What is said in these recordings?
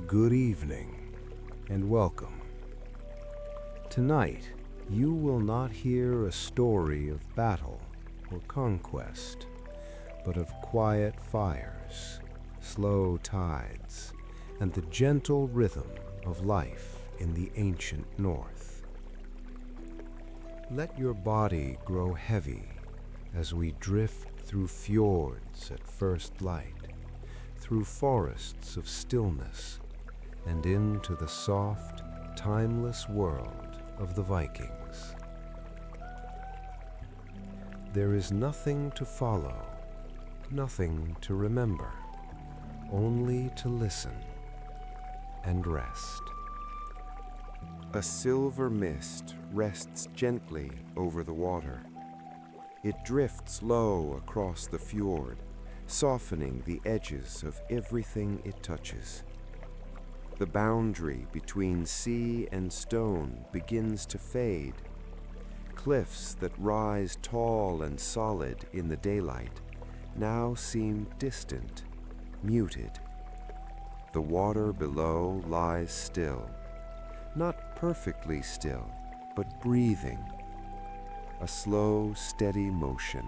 Good evening and welcome. Tonight, you will not hear a story of battle or conquest, but of quiet fires, slow tides, and the gentle rhythm of life in the ancient north. Let your body grow heavy as we drift through fjords at first light, through forests of stillness, and into the soft, timeless world of the Vikings. There is nothing to follow, nothing to remember, only to listen and rest. A silver mist rests gently over the water. It drifts low across the fjord, softening the edges of everything it touches. The boundary between sea and stone begins to fade. Cliffs that rise tall and solid in the daylight now seem distant, muted. The water below lies still, not perfectly still, but breathing. A slow, steady motion,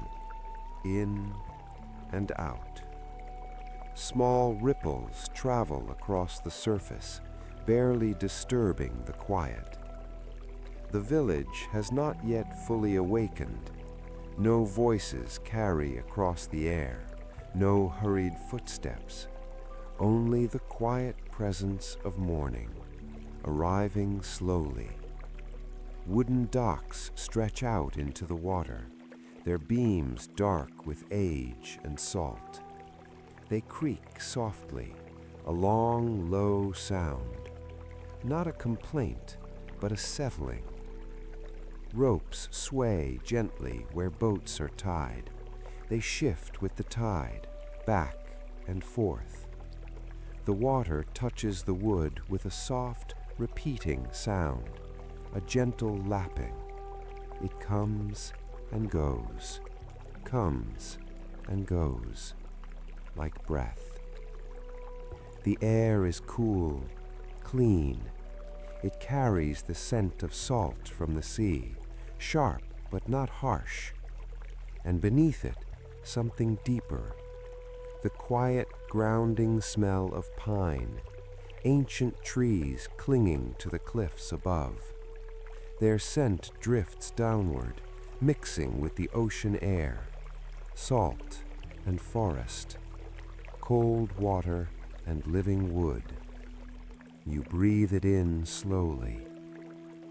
in and out. Small ripples travel across the surface, barely disturbing the quiet. The village has not yet fully awakened. No voices carry across the air, no hurried footsteps, only the quiet presence of morning, arriving slowly. Wooden docks stretch out into the water, their beams dark with age and salt. They creak softly, a long, low sound. Not a complaint, but a settling. Ropes sway gently where boats are tied. They shift with the tide, back and forth. The water touches the wood with a soft, repeating sound, a gentle lapping. It comes and goes, comes and goes, like breath. The air is cool, clean. It carries the scent of salt from the sea, sharp but not harsh. And beneath it, something deeper, the quiet, grounding smell of pine, ancient trees clinging to the cliffs above. Their scent drifts downward, mixing with the ocean air, salt and forest, cold water and living wood. You breathe it in slowly,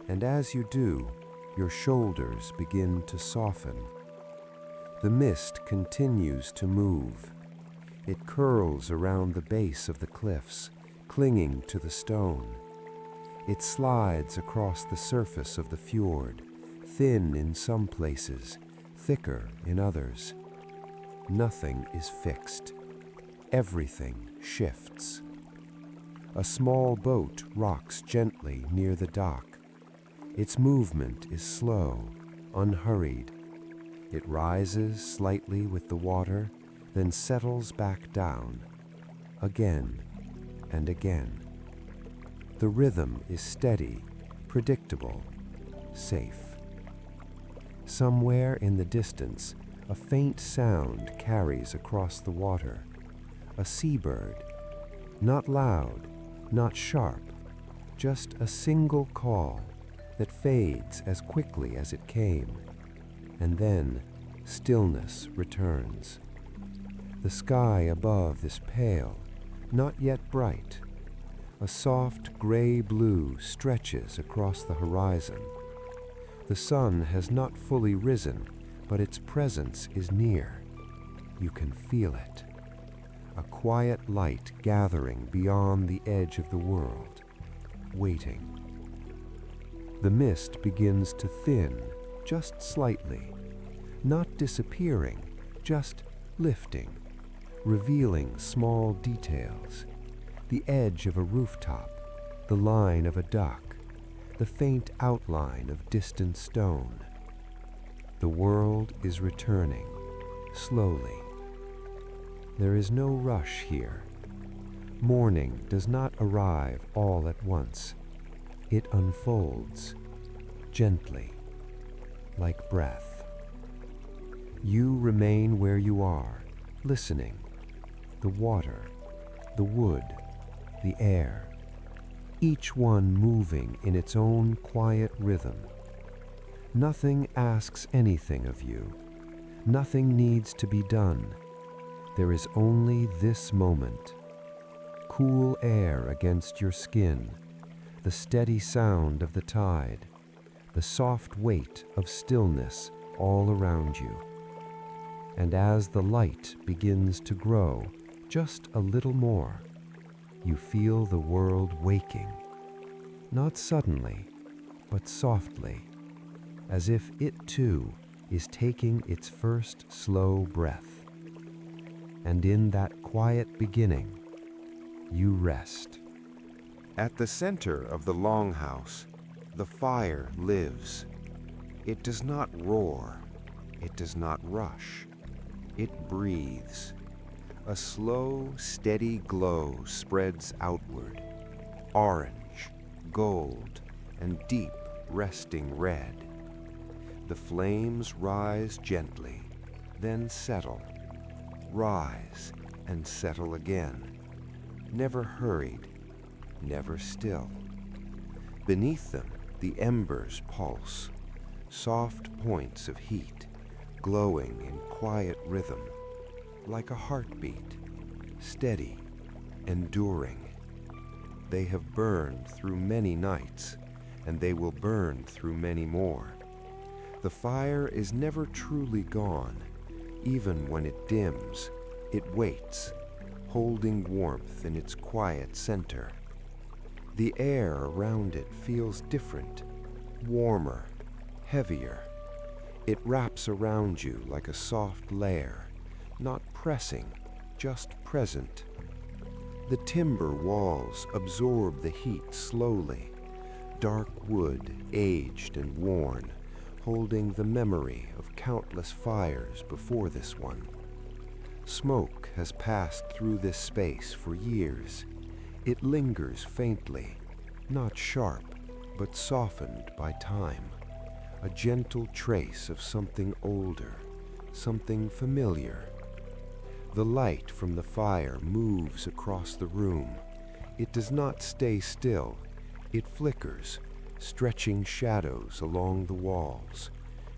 and as you do, your shoulders begin to soften. The mist continues to move. It curls around the base of the cliffs, clinging to the stone. It slides across the surface of the fjord, thin in some places, thicker in others. Nothing is fixed. Everything shifts. A small boat rocks gently near the dock. Its movement is slow, unhurried. It rises slightly with the water, then settles back down, again and again. The rhythm is steady, predictable, safe. Somewhere in the distance, a faint sound carries across the water. A seabird, not loud, not sharp, just a single call that fades as quickly as it came. And then stillness returns. The sky above is pale, not yet bright. A soft gray blue stretches across the horizon. The sun has not fully risen, but its presence is near. You can feel it. A quiet light gathering beyond the edge of the world, waiting. The mist begins to thin, just slightly, not disappearing, just lifting, revealing small details. The edge of a rooftop, the line of a dock, the faint outline of distant stone. The world is returning, slowly. There is no rush here. Morning does not arrive all at once. It unfolds gently, like breath. You remain where you are, listening. The water, the wood, the air, each one moving in its own quiet rhythm. Nothing asks anything of you. Nothing needs to be done. There is only this moment. Cool air against your skin, the steady sound of the tide, the soft weight of stillness all around you. And as the light begins to grow just a little more, you feel the world waking, not suddenly, but softly, as if it too is taking its first slow breath. And in that quiet beginning, you rest. At the center of the Longhouse, the fire lives. It does not roar. It does not rush. It breathes. A slow, steady glow spreads outward. Orange, gold, and deep, resting red. The flames rise gently, then settle. Rise and settle again. Never hurried, never still. Beneath them, the embers pulse, soft points of heat, glowing in quiet rhythm, like a heartbeat, steady, enduring. They have burned through many nights, and they will burn through many more. The fire is never truly gone. Even when it dims, it waits, holding warmth in its quiet center. The air around it feels different, warmer, heavier. It wraps around you like a soft layer, not pressing, just present. The timber walls absorb the heat slowly, dark wood, aged and worn, holding the memory of countless fires before this one. Smoke has passed through this space for years. It lingers faintly, not sharp, but softened by time. A gentle trace of something older, something familiar. The light from the fire moves across the room. It does not stay still. It flickers, stretching shadows along the walls.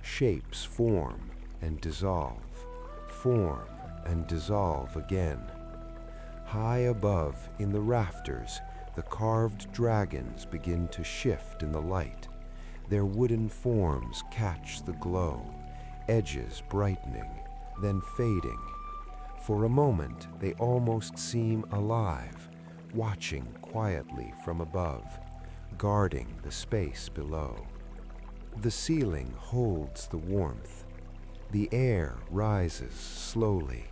Shapes form and dissolve again. High above, in the rafters, the carved dragons begin to shift in the light. Their wooden forms catch the glow, edges brightening, then fading. For a moment, they almost seem alive, watching quietly from above, guarding the space below. The ceiling holds the warmth. The air rises slowly,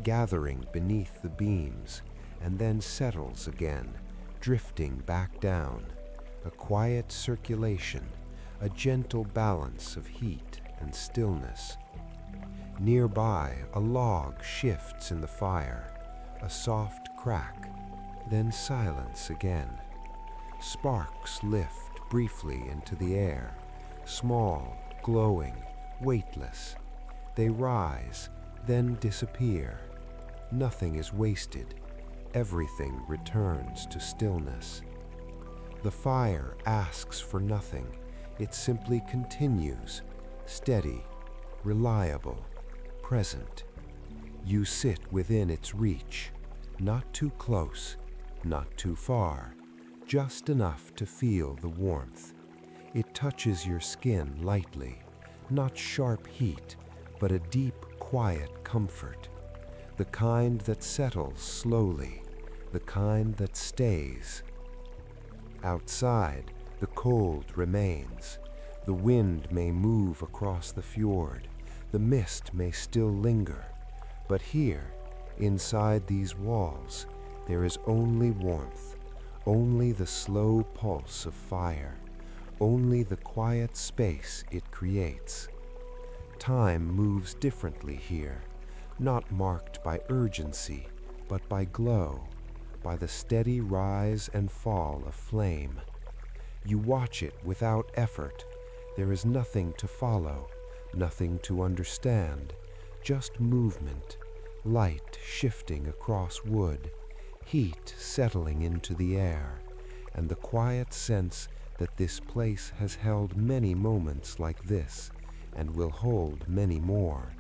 gathering beneath the beams, and then settles again, drifting back down. A quiet circulation, a gentle balance of heat and stillness. Nearby, a log shifts in the fire, a soft crack, then silence again. Sparks lift briefly into the air, small, glowing, weightless. They rise, then disappear. Nothing is wasted. Everything returns to stillness. The fire asks for nothing. It simply continues, steady, reliable, present. You sit within its reach, not too close, not too far, just enough to feel the warmth. It touches your skin lightly, not sharp heat, but a deep, quiet comfort. The kind that settles slowly, the kind that stays. Outside, the cold remains. The wind may move across the fjord. The mist may still linger. But here, inside these walls, there is only warmth, only the slow pulse of fire, only the quiet space it creates. Time moves differently here, not marked by urgency, but by glow, by the steady rise and fall of flame. You watch it without effort. There is nothing to follow, nothing to understand, just movement, light shifting across wood, heat settling into the air, and the quiet sense that this place has held many moments like this and will hold many more.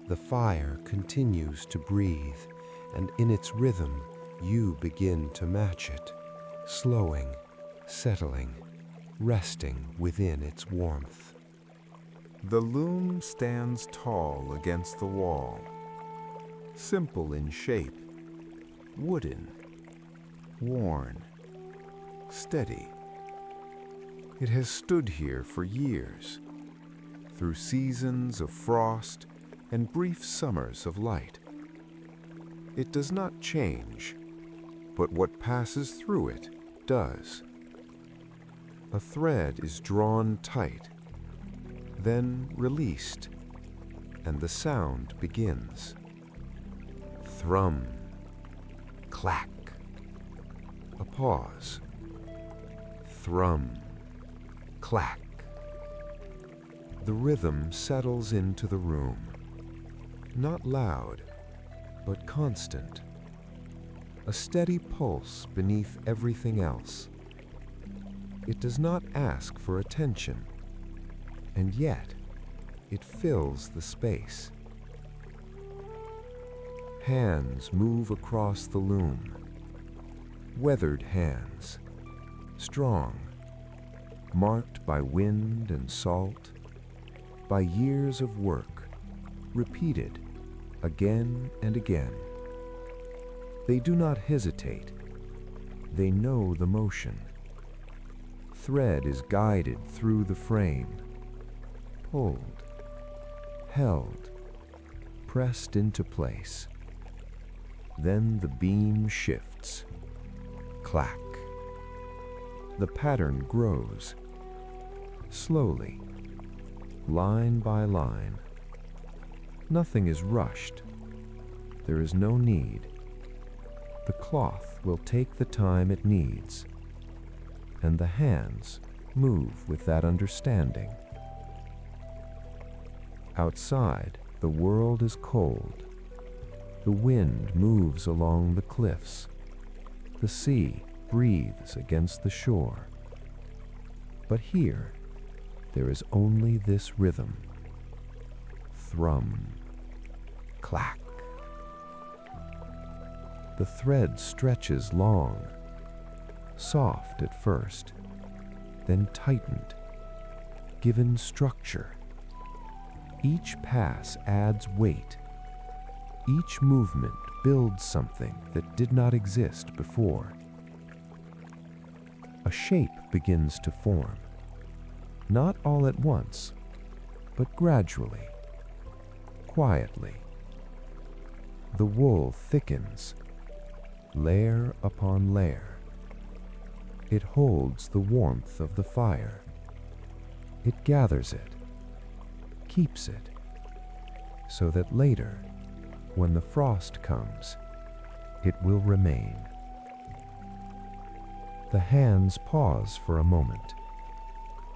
The fire continues to breathe, and in its rhythm you begin to match it, slowing, settling, resting within its warmth. The loom stands tall against the wall, simple in shape, wooden, worn, steady. It has stood here for years, through seasons of frost and brief summers of light. It does not change, but what passes through it does. A thread is drawn tight, then released, and the sound begins. Thrum, clack. A pause. Thrum, clack. The rhythm settles into the room. Not loud, but constant. A steady pulse beneath everything else. It does not ask for attention, and yet it fills the space. Hands move across the loom. Weathered hands, strong, marked by wind and salt, by years of work, repeated again and again. They do not hesitate. They know the motion. Thread is guided through the frame, pulled, held, pressed into place. Then the beam shifts. Clack. The pattern grows, slowly, line by line. Nothing is rushed. There is no need. The cloth will take the time it needs, and the hands move with that understanding. Outside, the world is cold. The wind moves along the cliffs. The sea breathes against the shore. But here, there is only this rhythm. Thrum, clack. The thread stretches long, soft at first, then tightened, given structure. Each pass adds weight. Each movement builds something that did not exist before. A shape begins to form, not all at once, but gradually, quietly. The wool thickens, layer upon layer. It holds the warmth of the fire. It gathers it, keeps it, so that later, when the frost comes, it will remain. The hands pause for a moment,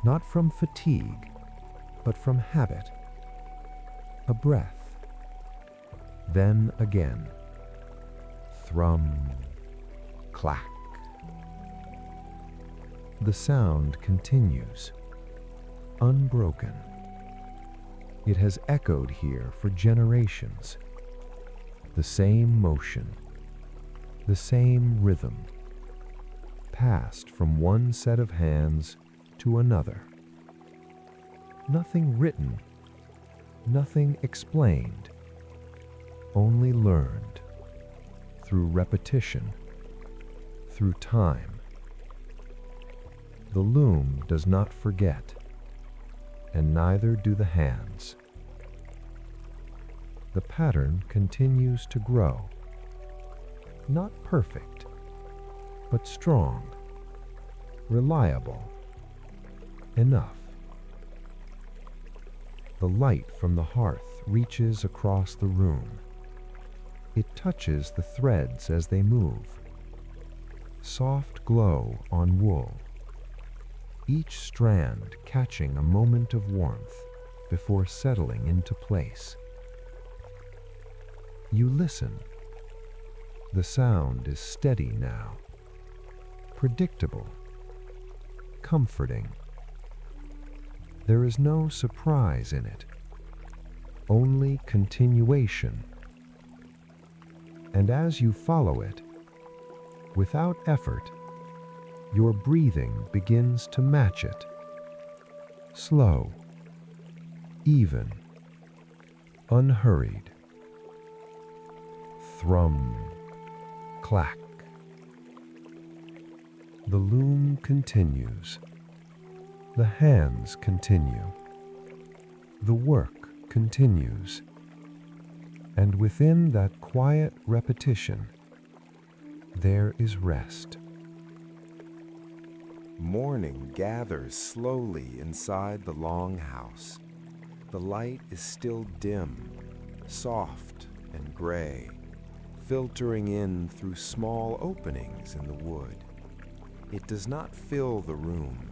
not from fatigue, but from habit. A breath, then again. Thrum, clack. The sound continues, unbroken. It has echoed here for generations. The same motion, the same rhythm, passed from one set of hands to another. Nothing written, nothing explained, only learned through repetition, through time. The loom does not forget, and neither do the hands. The pattern continues to grow, not perfect, but strong, reliable, enough. The light from the hearth reaches across the room. It touches the threads as they move, soft glow on wool, each strand catching a moment of warmth before settling into place. You listen. The sound is steady now, predictable, comforting. There is no surprise in it, only continuation. And as you follow it, without effort, your breathing begins to match it. Slow, even, unhurried. Thrum, clack. The loom continues. The hands continue. The work continues. And within that quiet repetition, there is rest. Morning gathers slowly inside the Longhouse. The light is still dim, soft and gray, filtering in through small openings in the wood. It does not fill the room.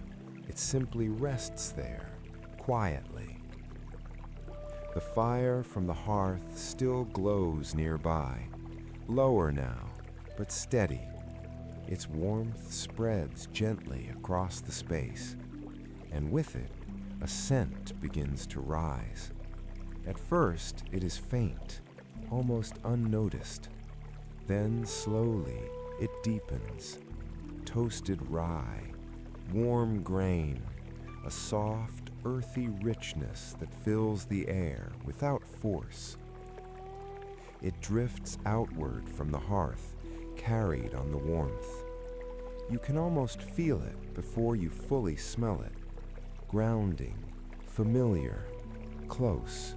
It simply rests there, quietly. The fire from the hearth still glows nearby, lower now, but steady. Its warmth spreads gently across the space, and with it, a scent begins to rise. At first, it is faint, almost unnoticed. Then, slowly, it deepens. Toasted rye, warm grain, a soft, earthy richness that fills the air without force. It drifts outward from the hearth, carried on the warmth. You can almost feel it before you fully smell it. Grounding, familiar, close.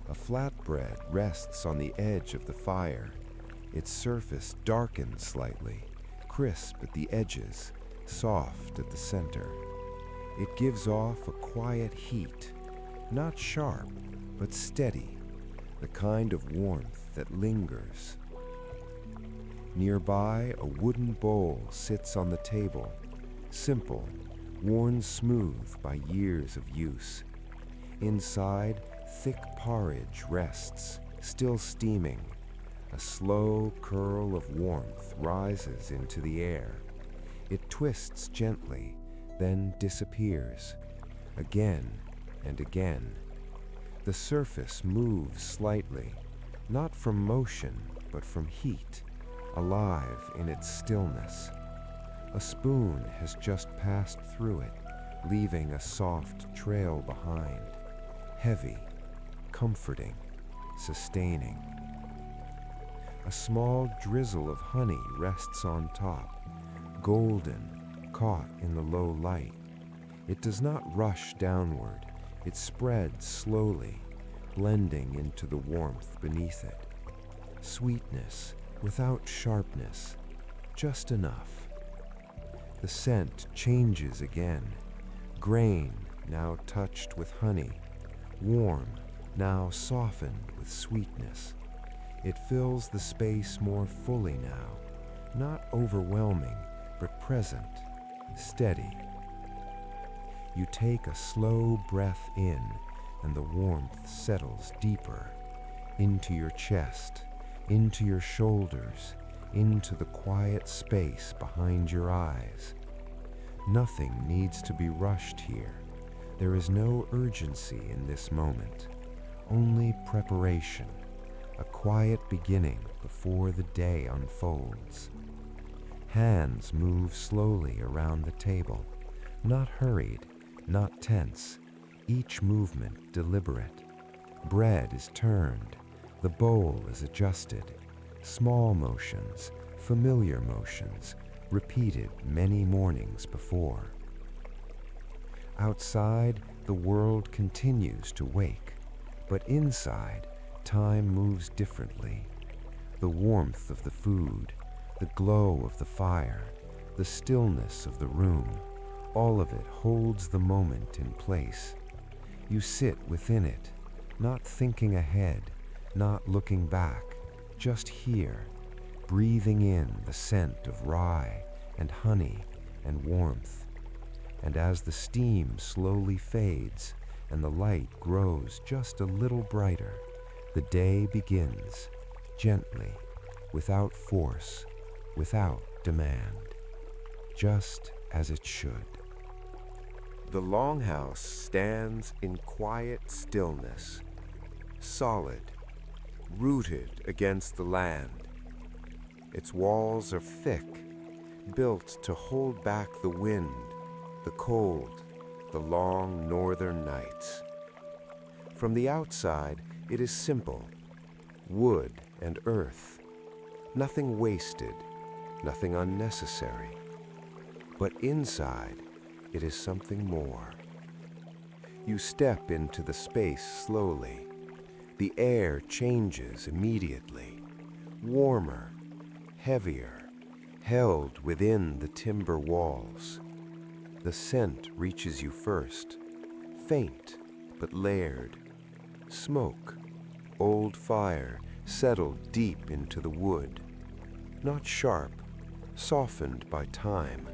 A flatbread rests on the edge of the fire. Its surface darkens slightly, crisp at the edges, soft at the center. It gives off a quiet heat, not sharp, but steady, the kind of warmth that lingers. Nearby, a wooden bowl sits on the table, simple, worn smooth by years of use. Inside, thick porridge rests, still steaming. A slow curl of warmth rises into the air. It twists gently, then disappears, again and again. The surface moves slightly, not from motion, but from heat, alive in its stillness. A spoon has just passed through it, leaving a soft trail behind, heavy, comforting, sustaining. A small drizzle of honey rests on top, golden, caught in the low light. It does not rush downward. It spreads slowly, blending into the warmth beneath it. Sweetness without sharpness, just enough. The scent changes again. Grain, now touched with honey. Warm, now softened with sweetness. It fills the space more fully now, not overwhelming, but present, steady. You take a slow breath in, and the warmth settles deeper, into your chest, into your shoulders, into the quiet space behind your eyes. Nothing needs to be rushed here. There is no urgency in this moment, only preparation, a quiet beginning before the day unfolds. Hands move slowly around the table, not hurried, not tense, each movement deliberate. Bread is turned, the bowl is adjusted. Small motions, familiar motions, repeated many mornings before. Outside, the world continues to wake, but inside, time moves differently. The warmth of the food, the glow of the fire, the stillness of the room, all of it holds the moment in place. You sit within it, not thinking ahead, not looking back, just here, breathing in the scent of rye and honey and warmth. And as the steam slowly fades and the light grows just a little brighter, the day begins, gently, without force, without demand, just as it should. The Longhouse stands in quiet stillness, solid, rooted against the land. Its walls are thick, built to hold back the wind, the cold, the long northern nights. From the outside, it is simple, wood and earth, nothing wasted, nothing unnecessary. But inside, it is something more. You step into the space slowly. The air changes immediately, warmer, heavier, held within the timber walls. The scent reaches you first, faint but layered. Smoke, old fire, settled deep into the wood. Not sharp, softened by time.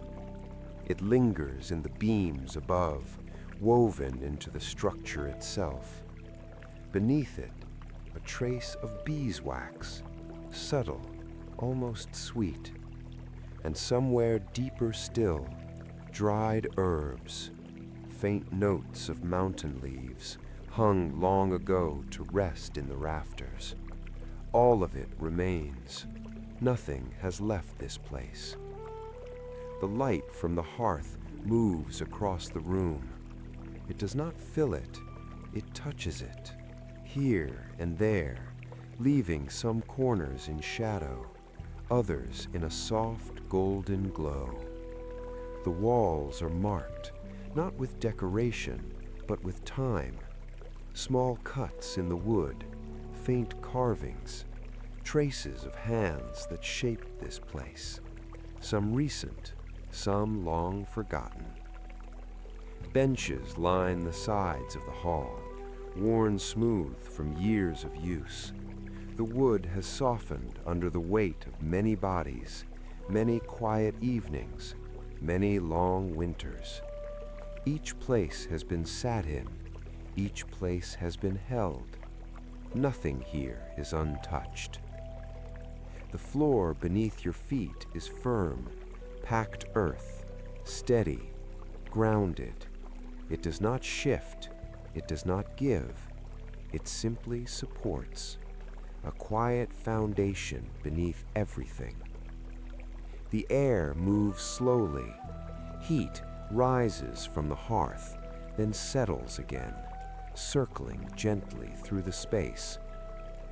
It lingers in the beams above, woven into the structure itself. Beneath it, a trace of beeswax, subtle, almost sweet. And somewhere deeper still, dried herbs, faint notes of mountain leaves, hung long ago to rest in the rafters. All of it remains. Nothing has left this place. The light from the hearth moves across the room. It does not fill it, it touches it, here and there, leaving some corners in shadow, others in a soft golden glow. The walls are marked, not with decoration, but with time. Small cuts in the wood, faint carvings, traces of hands that shaped this place, some recent, some long forgotten. Benches line the sides of the hall, worn smooth from years of use. The wood has softened under the weight of many bodies, many quiet evenings, many long winters. Each place has been sat in, each place has been held. Nothing here is untouched. The floor beneath your feet is firm, packed earth, steady, grounded. It does not shift, it does not give, it simply supports. A quiet foundation beneath everything. The air moves slowly. Heat rises from the hearth, then settles again, circling gently through the space.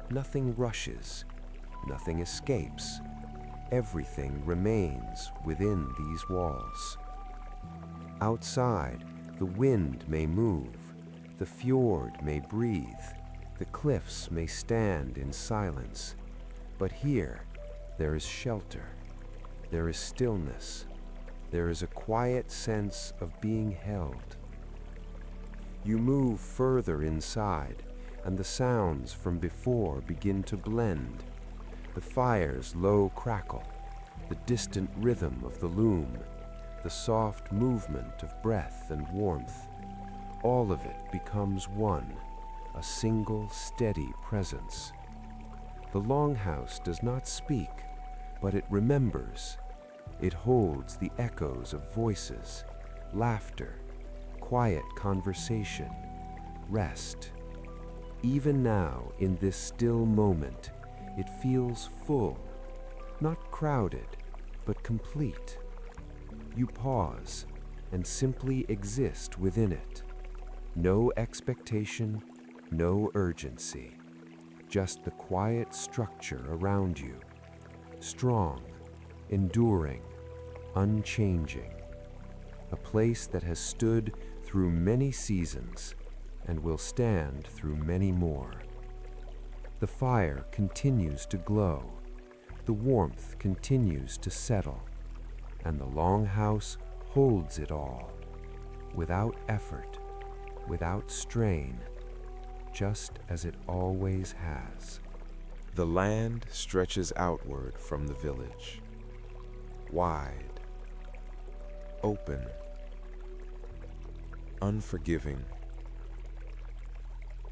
Nothing rushes, nothing escapes. Everything remains within these walls. Outside, the wind may move, the fjord may breathe, the cliffs may stand in silence. But here, there is shelter, there is stillness, there is a quiet sense of being held. You move further inside, and the sounds from before begin to blend. The fire's low crackle, the distant rhythm of the loom, the soft movement of breath and warmth. All of it becomes one, a single steady presence. The Longhouse does not speak, but it remembers. It holds the echoes of voices, laughter, quiet conversation, rest. Even now, in this still moment, it feels full, not crowded, but complete. You pause and simply exist within it. No expectation, no urgency, just the quiet structure around you, strong, enduring, unchanging. A place that has stood through many seasons and will stand through many more. The fire continues to glow, the warmth continues to settle, and the Longhouse holds it all, without effort, without strain, just as it always has. The land stretches outward from the village, wide, open, unforgiving,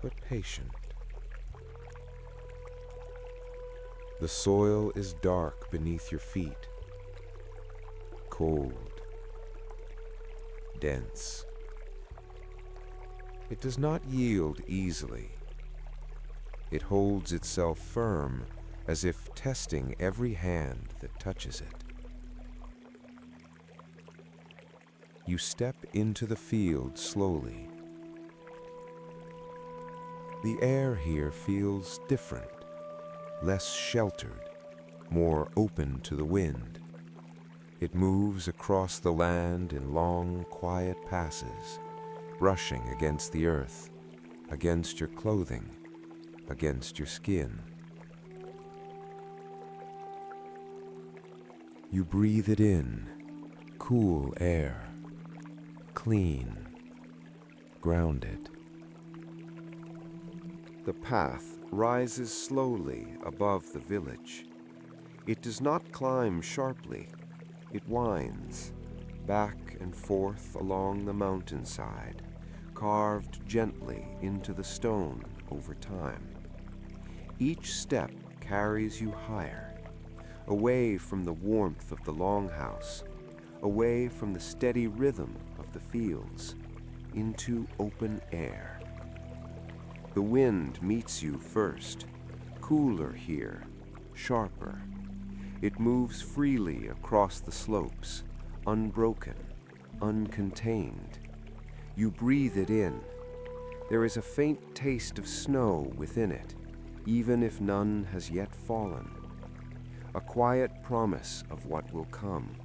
but patient. The soil is dark beneath your feet, cold, dense. It does not yield easily. It holds itself firm, as if testing every hand that touches it. You step into the field slowly. The air here feels different, less sheltered, more open to the wind. It moves across the land in long, quiet passes, brushing against the earth, against your clothing, against your skin. You breathe it in, cool air, clean, grounded. The path rises slowly above the village. It does not climb sharply. It winds back and forth along the mountainside, carved gently into the stone over time. Each step carries you higher, away from the warmth of the Longhouse, away from the steady rhythm of the fields, into open air. The wind meets you first, cooler here, sharper. It moves freely across the slopes, unbroken, uncontained. You breathe it in. There is a faint taste of snow within it, even if none has yet fallen. A quiet promise of what will come.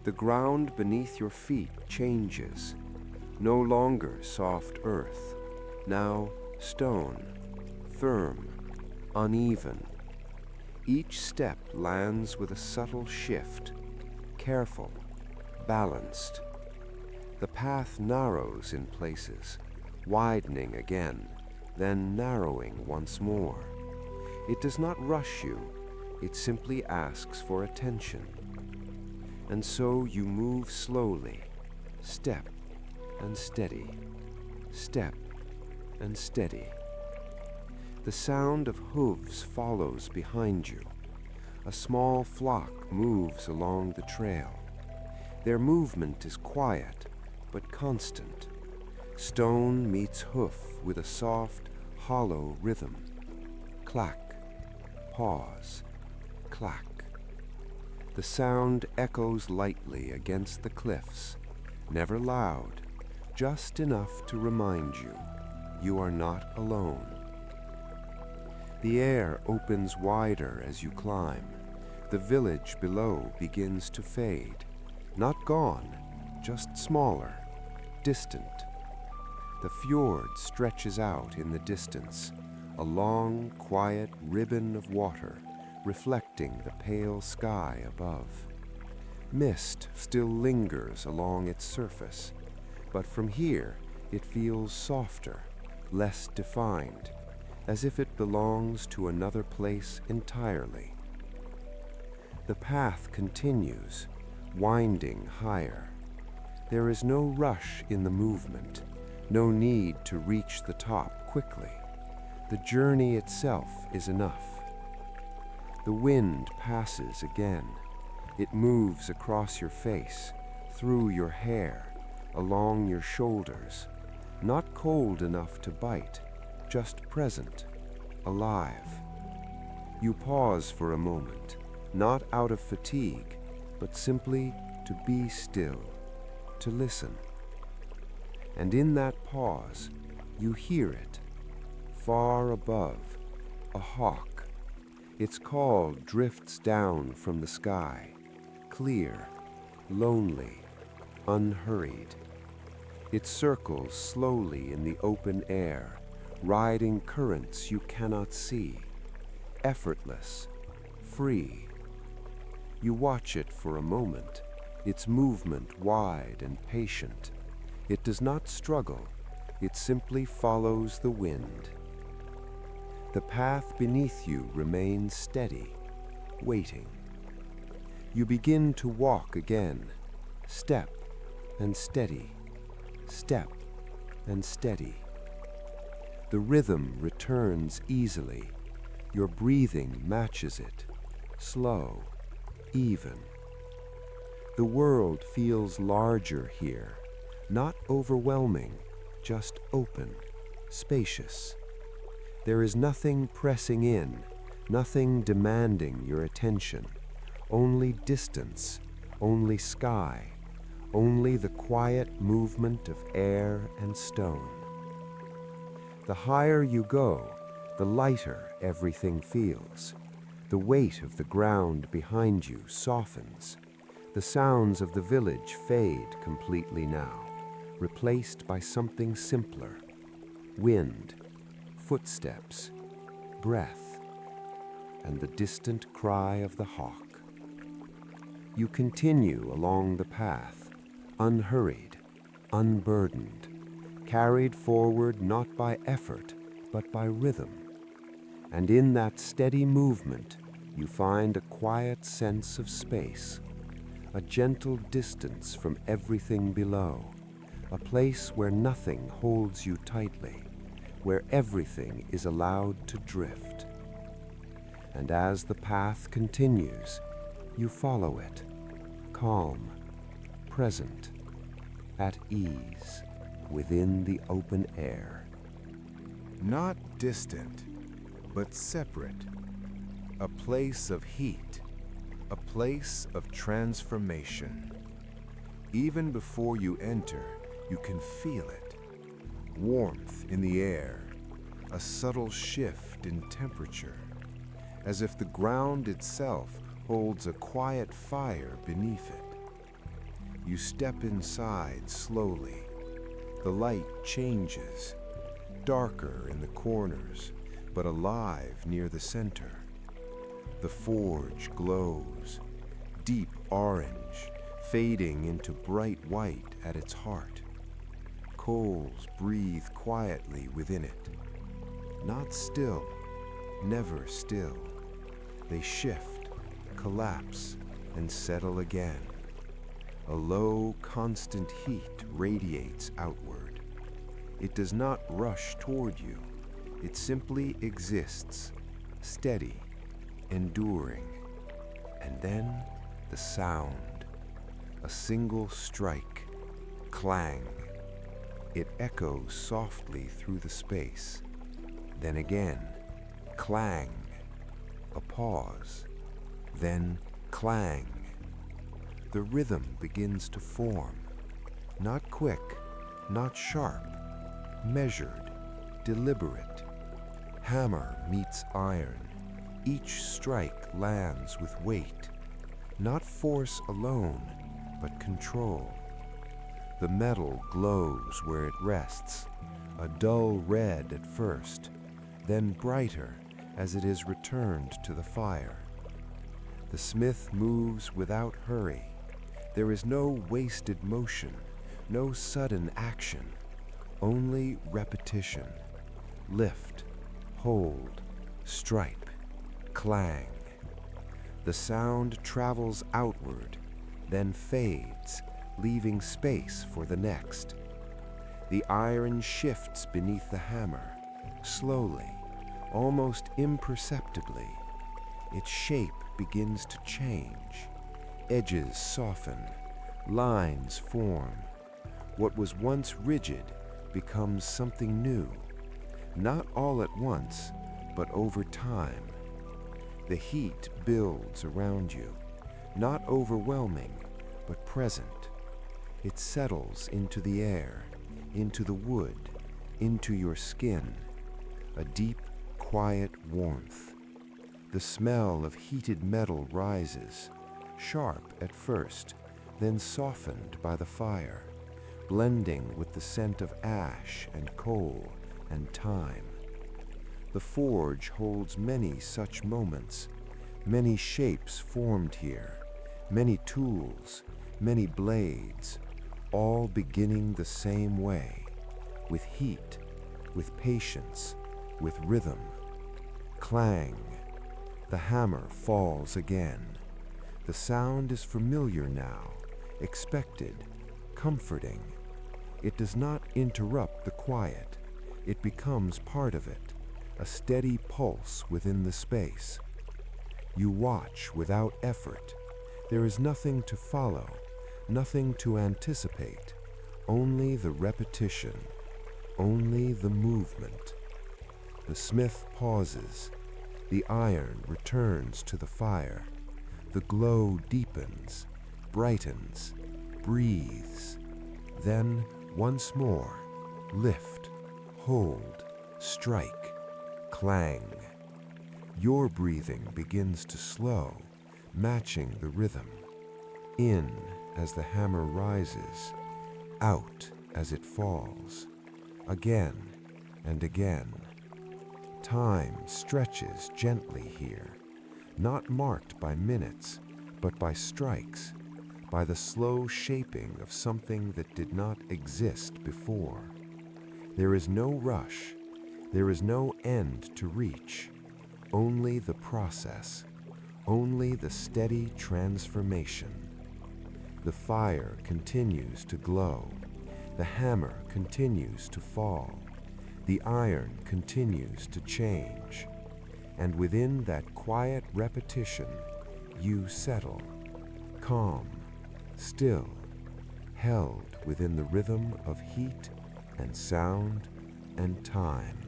The ground beneath your feet changes, no longer soft earth, now stone, firm, uneven. Each step lands with a subtle shift, careful, balanced. The path narrows in places, widening again, then narrowing once more. It does not rush you, it simply asks for attention. And so you move slowly, step and steady, step and steady. The sound of hooves follows behind you. A small flock moves along the trail. Their movement is quiet, but constant. Stone meets hoof with a soft, hollow rhythm. Clack, pause, clack. The sound echoes lightly against the cliffs, never loud, just enough to remind you you are not alone. The air opens wider as you climb. The village below begins to fade. Not gone, just smaller, distant. The fjord stretches out in the distance, a long, quiet ribbon of water reflecting the pale sky above. Mist still lingers along its surface, but from here it feels softer, less defined, as if it belongs to another place entirely. The path continues, winding higher. There is no rush in the movement, no need to reach the top quickly. The journey itself is enough. The wind passes again. It moves across your face, through your hair, along your shoulders, not cold enough to bite, just present, alive. You pause for a moment, not out of fatigue, but simply to be still, to listen. And in that pause, you hear it, far above, a hawk. Its call drifts down from the sky, clear, lonely, unhurried. It circles slowly in the open air, riding currents you cannot see, effortless, free. You watch it for a moment, its movement wide and patient. It does not struggle, it simply follows the wind. The path beneath you remains steady, waiting. You begin to walk again, step and steady, step and steady. The rhythm returns easily. Your breathing matches it, slow, even. The world feels larger here, not overwhelming, just open, spacious. There is nothing pressing in, nothing demanding your attention, only distance, only sky, only the quiet movement of air and stone. The higher you go, the lighter everything feels. The weight of the ground behind you softens. The sounds of the village fade completely now, replaced by something simpler. Wind, footsteps, breath, and the distant cry of the hawk. You continue along the path, unhurried, unburdened, carried forward not by effort, but by rhythm. And in that steady movement, you find a quiet sense of space, a gentle distance from everything below, a place where nothing holds you tightly, where everything is allowed to drift. And as the path continues, you follow it, calm, present, at ease, within the open air. Not distant, but separate. A place of heat, a place of transformation. Even before you enter, you can feel it. Warmth in the air, a subtle shift in temperature, as if the ground itself holds a quiet fire beneath it. You step inside slowly. The light changes, darker in the corners, but alive near the center. The forge glows, deep orange, fading into bright white at its heart. Coals breathe quietly within it. Not still, never still. They shift, collapse, and settle again. A low, constant heat radiates outward. It does not rush toward you. It simply exists, steady, enduring. And then the sound. A single strike, clang. It echoes softly through the space. Then again, clang. A pause. Then clang. The rhythm begins to form. Not quick, not sharp, measured, deliberate. Hammer meets iron. Each strike lands with weight. Not force alone, but control. The metal glows where it rests, a dull red at first, then brighter as it is returned to the fire. The smith moves without hurry. There is no wasted motion, no sudden action, only repetition. Lift, hold, stripe, clang. The sound travels outward, then fades, leaving space for the next. The iron shifts beneath the hammer, slowly, almost imperceptibly. Its shape begins to change. Edges soften, lines form. What was once rigid becomes something new, not all at once, but over time. The heat builds around you, not overwhelming, but present. It settles into the air, into the wood, into your skin, a deep, quiet warmth. The smell of heated metal rises, sharp at first, then softened by the fire, blending with the scent of ash and coal and time. The forge holds many such moments, many shapes formed here, many tools, many blades, all beginning the same way, with heat, with patience, with rhythm, Clang. The hammer falls again. The sound is familiar now, expected, comforting. It does not interrupt the quiet. It becomes part of it, a steady pulse within the space. You watch without effort. There is nothing to follow, nothing to anticipate, only the repetition, only the movement. The smith pauses. The iron returns to the fire. The glow deepens, brightens, breathes. Then, once more, lift, hold, strike, clang. Your breathing begins to slow, matching the rhythm. In as the hammer rises, out as it falls, again and again. Time stretches gently here, not marked by minutes, but by strikes, by the slow shaping of something that did not exist before. There is no rush, there is no end to reach, only the process, only the steady transformation. The fire continues to glow, the hammer continues to fall, the iron continues to change, and within that quiet repetition, you settle, calm, still, held within the rhythm of heat and sound and time.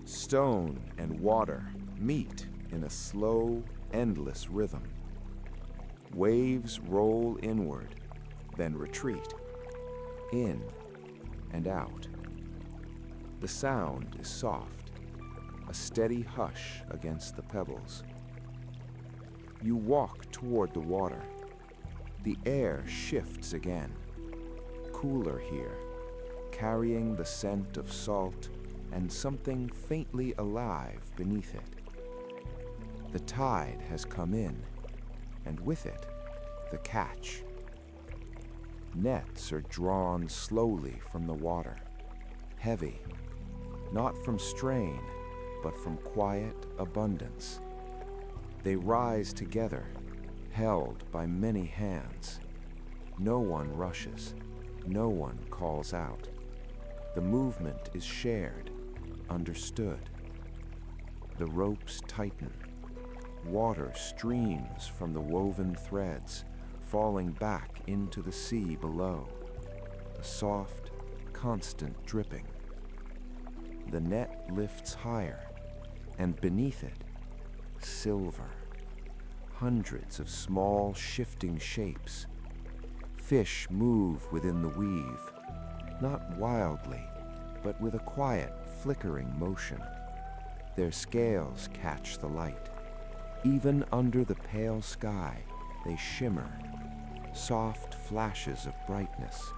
Stone and water meet in a slow, endless rhythm. Waves roll inward, then retreat, in and out. The sound is soft, a steady hush against the pebbles. You walk toward the water. The air shifts again, cooler here, carrying the scent of salt and something faintly alive beneath it. The tide has come in, and with it, the catch. Nets are drawn slowly from the water, heavy, not from strain, but from quiet abundance. They rise together, held by many hands. No one rushes, no one calls out. The movement is shared, understood. The ropes tighten. Water streams from the woven threads, falling back into the sea below. A soft, constant dripping. The net lifts higher, and beneath it, silver. Hundreds of small, shifting shapes. Fish move within the weave, not wildly, but with a quiet, flickering motion. Their scales catch the light. Even under the pale sky, they shimmer, soft flashes of brightness,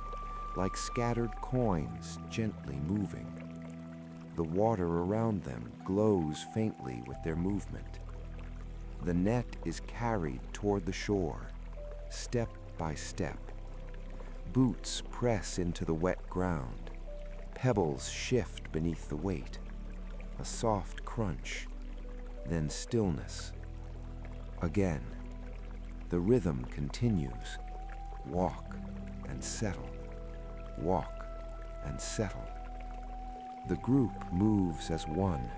like scattered coins gently moving. The water around them glows faintly with their movement. The net is carried toward the shore, step by step. Boots press into the wet ground. Pebbles shift beneath the weight. A soft crunch, then stillness. Again, the rhythm continues. Walk and settle. Walk and settle. The group moves as one,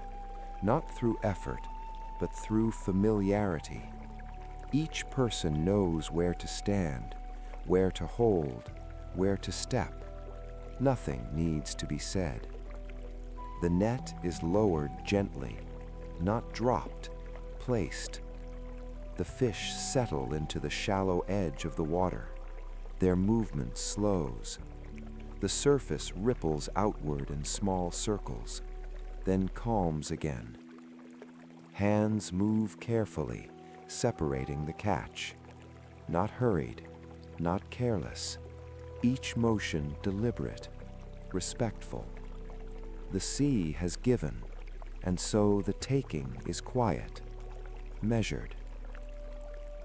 not through effort, but through familiarity. Each person knows where to stand, where to hold, where to step. Nothing needs to be said. The net is lowered gently, not dropped, placed. The fish settle into the shallow edge of the water. Their movement slows. The surface ripples outward in small circles, then calms again. Hands move carefully, separating the catch. Not hurried, not careless. Each motion deliberate, respectful. The sea has given, and so the taking is quiet, measured.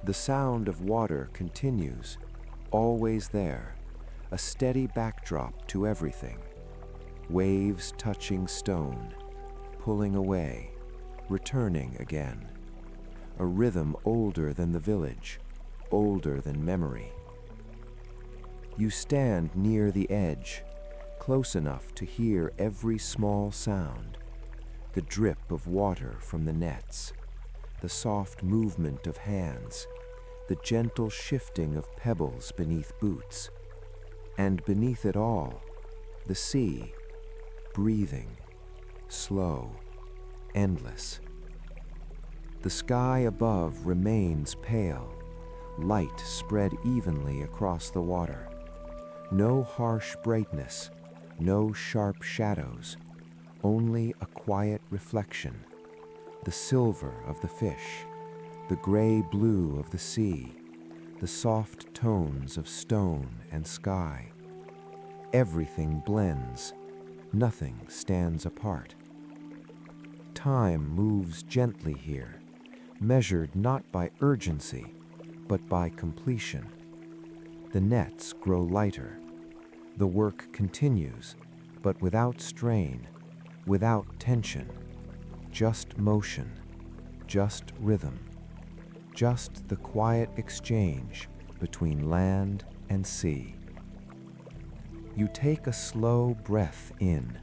The sound of water continues, always there, a steady backdrop to everything. Waves touching stone, pulling away, returning again. A rhythm older than the village, older than memory. You stand near the edge, close enough to hear every small sound, the drip of water from the nets, the soft movement of hands, the gentle shifting of pebbles beneath boots, and beneath it all, the sea, breathing, slow, endless. The sky above remains pale, light spread evenly across the water. No harsh brightness, no sharp shadows, only a quiet reflection, the silver of the fish, the gray-blue of the sea, the soft tones of stone and sky. Everything blends, nothing stands apart. Time moves gently here, measured not by urgency, but by completion. The nets grow lighter. The work continues, but without strain, without tension. Just motion, just rhythm, just the quiet exchange between land and sea. You take a slow breath in.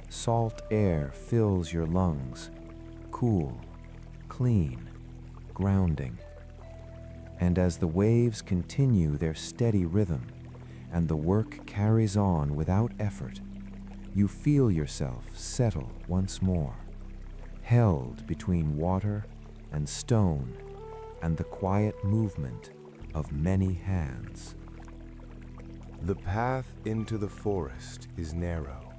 Salt air fills your lungs, cool, clean, grounding. And as the waves continue their steady rhythm, and the work carries on without effort, you feel yourself settle once more, held between water and stone and the quiet movement of many hands. The path into the forest is narrow,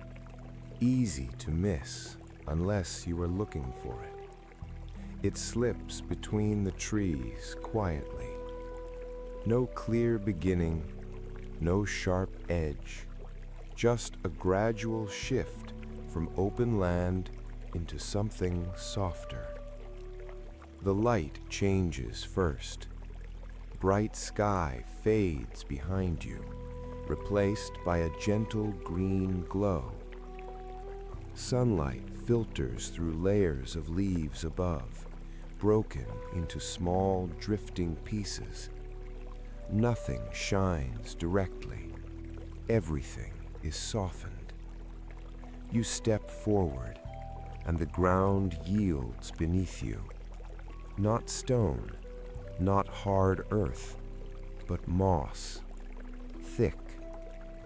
easy to miss unless you are looking for it. It slips between the trees quietly. No clear beginning, no sharp edge, just a gradual shift from open land into something softer. The light changes first. Bright sky fades behind you, replaced by a gentle green glow. Sunlight filters through layers of leaves above, broken into small drifting pieces. Nothing shines directly. Everything is softened. You step forward, and the ground yields beneath you. Not stone, not hard earth, but moss, thick,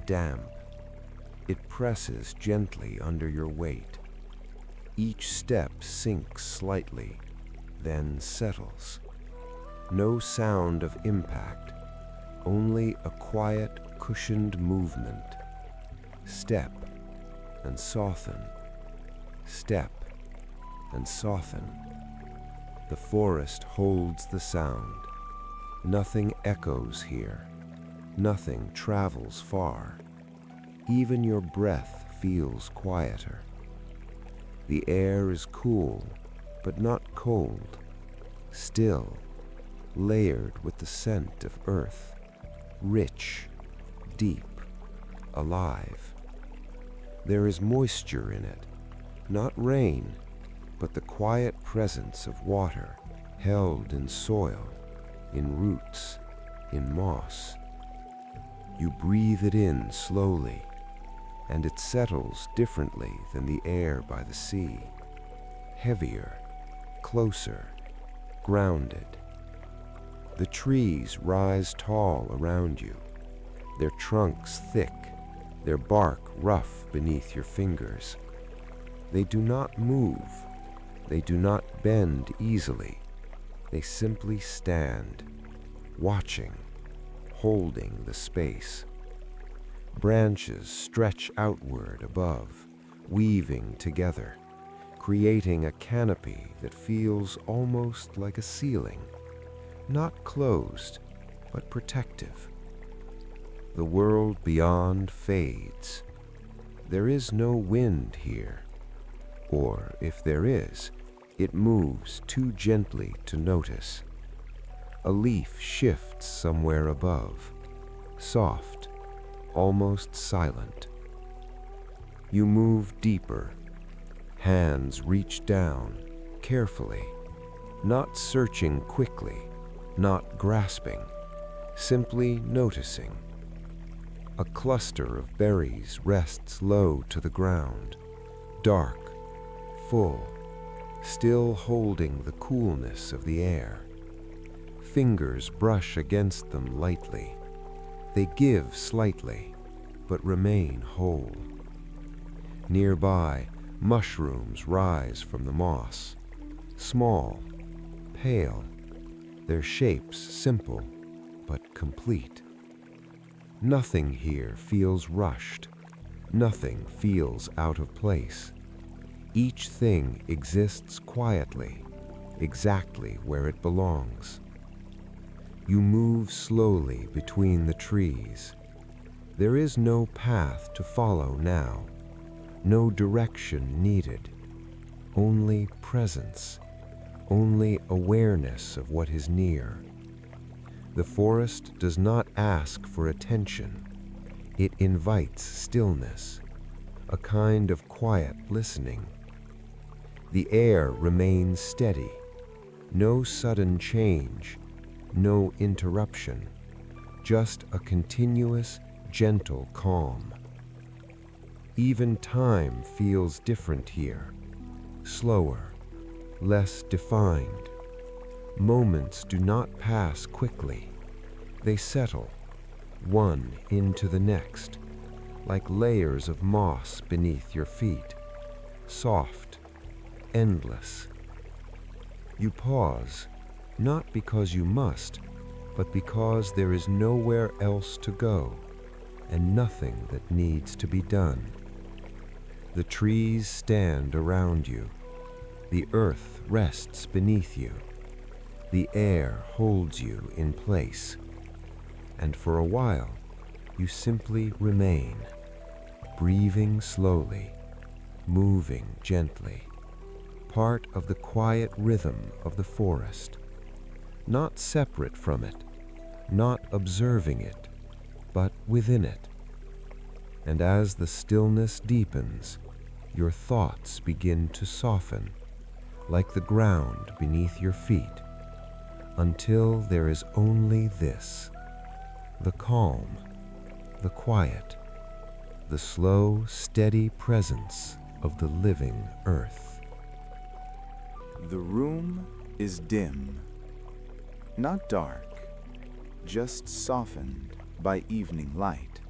damp. It presses gently under your weight. Each step sinks slightly, then settles. No sound of impact, only a quiet, cushioned movement. Step and soften, step and soften. The forest holds the sound. Nothing echoes here. Nothing travels far. Even your breath feels quieter. The air is cool, but not cold. Still, layered with the scent of earth. Rich, deep, alive. There is moisture in it, not rain, but the quiet presence of water held in soil, in roots, in moss. You breathe it in slowly, and it settles differently than the air by the sea. Heavier, closer, grounded. The trees rise tall around you, their trunks thick, their bark rough beneath your fingers. They do not move. They do not bend easily. They simply stand, watching, holding the space. Branches stretch outward above, weaving together, creating a canopy that feels almost like a ceiling, not closed, but protective. The world beyond fades. There is no wind here, or if there is, it moves too gently to notice. A leaf shifts somewhere above, soft, almost silent. You move deeper. Hands reach down, carefully, not searching quickly, not grasping, simply noticing. A cluster of berries rests low to the ground, dark, full, still holding the coolness of the air. Fingers brush against them lightly. They give slightly, but remain whole. Nearby, mushrooms rise from the moss, small, pale, their shapes simple but complete. Nothing here feels rushed. Nothing feels out of place. Each thing exists quietly, exactly where it belongs. You move slowly between the trees. There is no path to follow now, no direction needed, only presence, only awareness of what is near. The forest does not ask for attention. It invites stillness, a kind of quiet listening. The air remains steady, no sudden change, no interruption, just a continuous, gentle calm. Even time feels different here, slower, less defined. Moments do not pass quickly. They settle, one into the next, like layers of moss beneath your feet, soft, endless. You pause, not because you must, but because there is nowhere else to go, and nothing that needs to be done. The trees stand around you. The earth rests beneath you. The air holds you in place. And for a while, you simply remain, breathing slowly, moving gently, part of the quiet rhythm of the forest, not separate from it, not observing it, but within it. And as the stillness deepens, your thoughts begin to soften, like the ground beneath your feet, until there is only this: the calm, the quiet, the slow, steady presence of the living earth. The room is dim, not dark, just softened by evening light.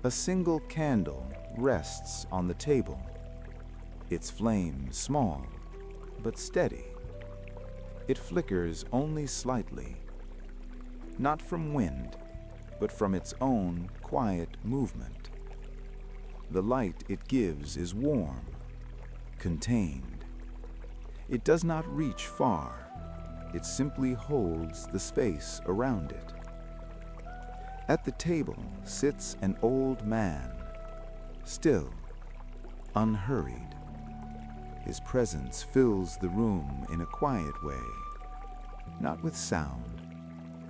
A single candle rests on the table, its flame small but steady. It flickers only slightly, not from wind, but from its own quiet movement. The light it gives is warm, contained. It does not reach far. It simply holds the space around it. At the table sits an old man, still, unhurried. His presence fills the room in a quiet way, not with sound,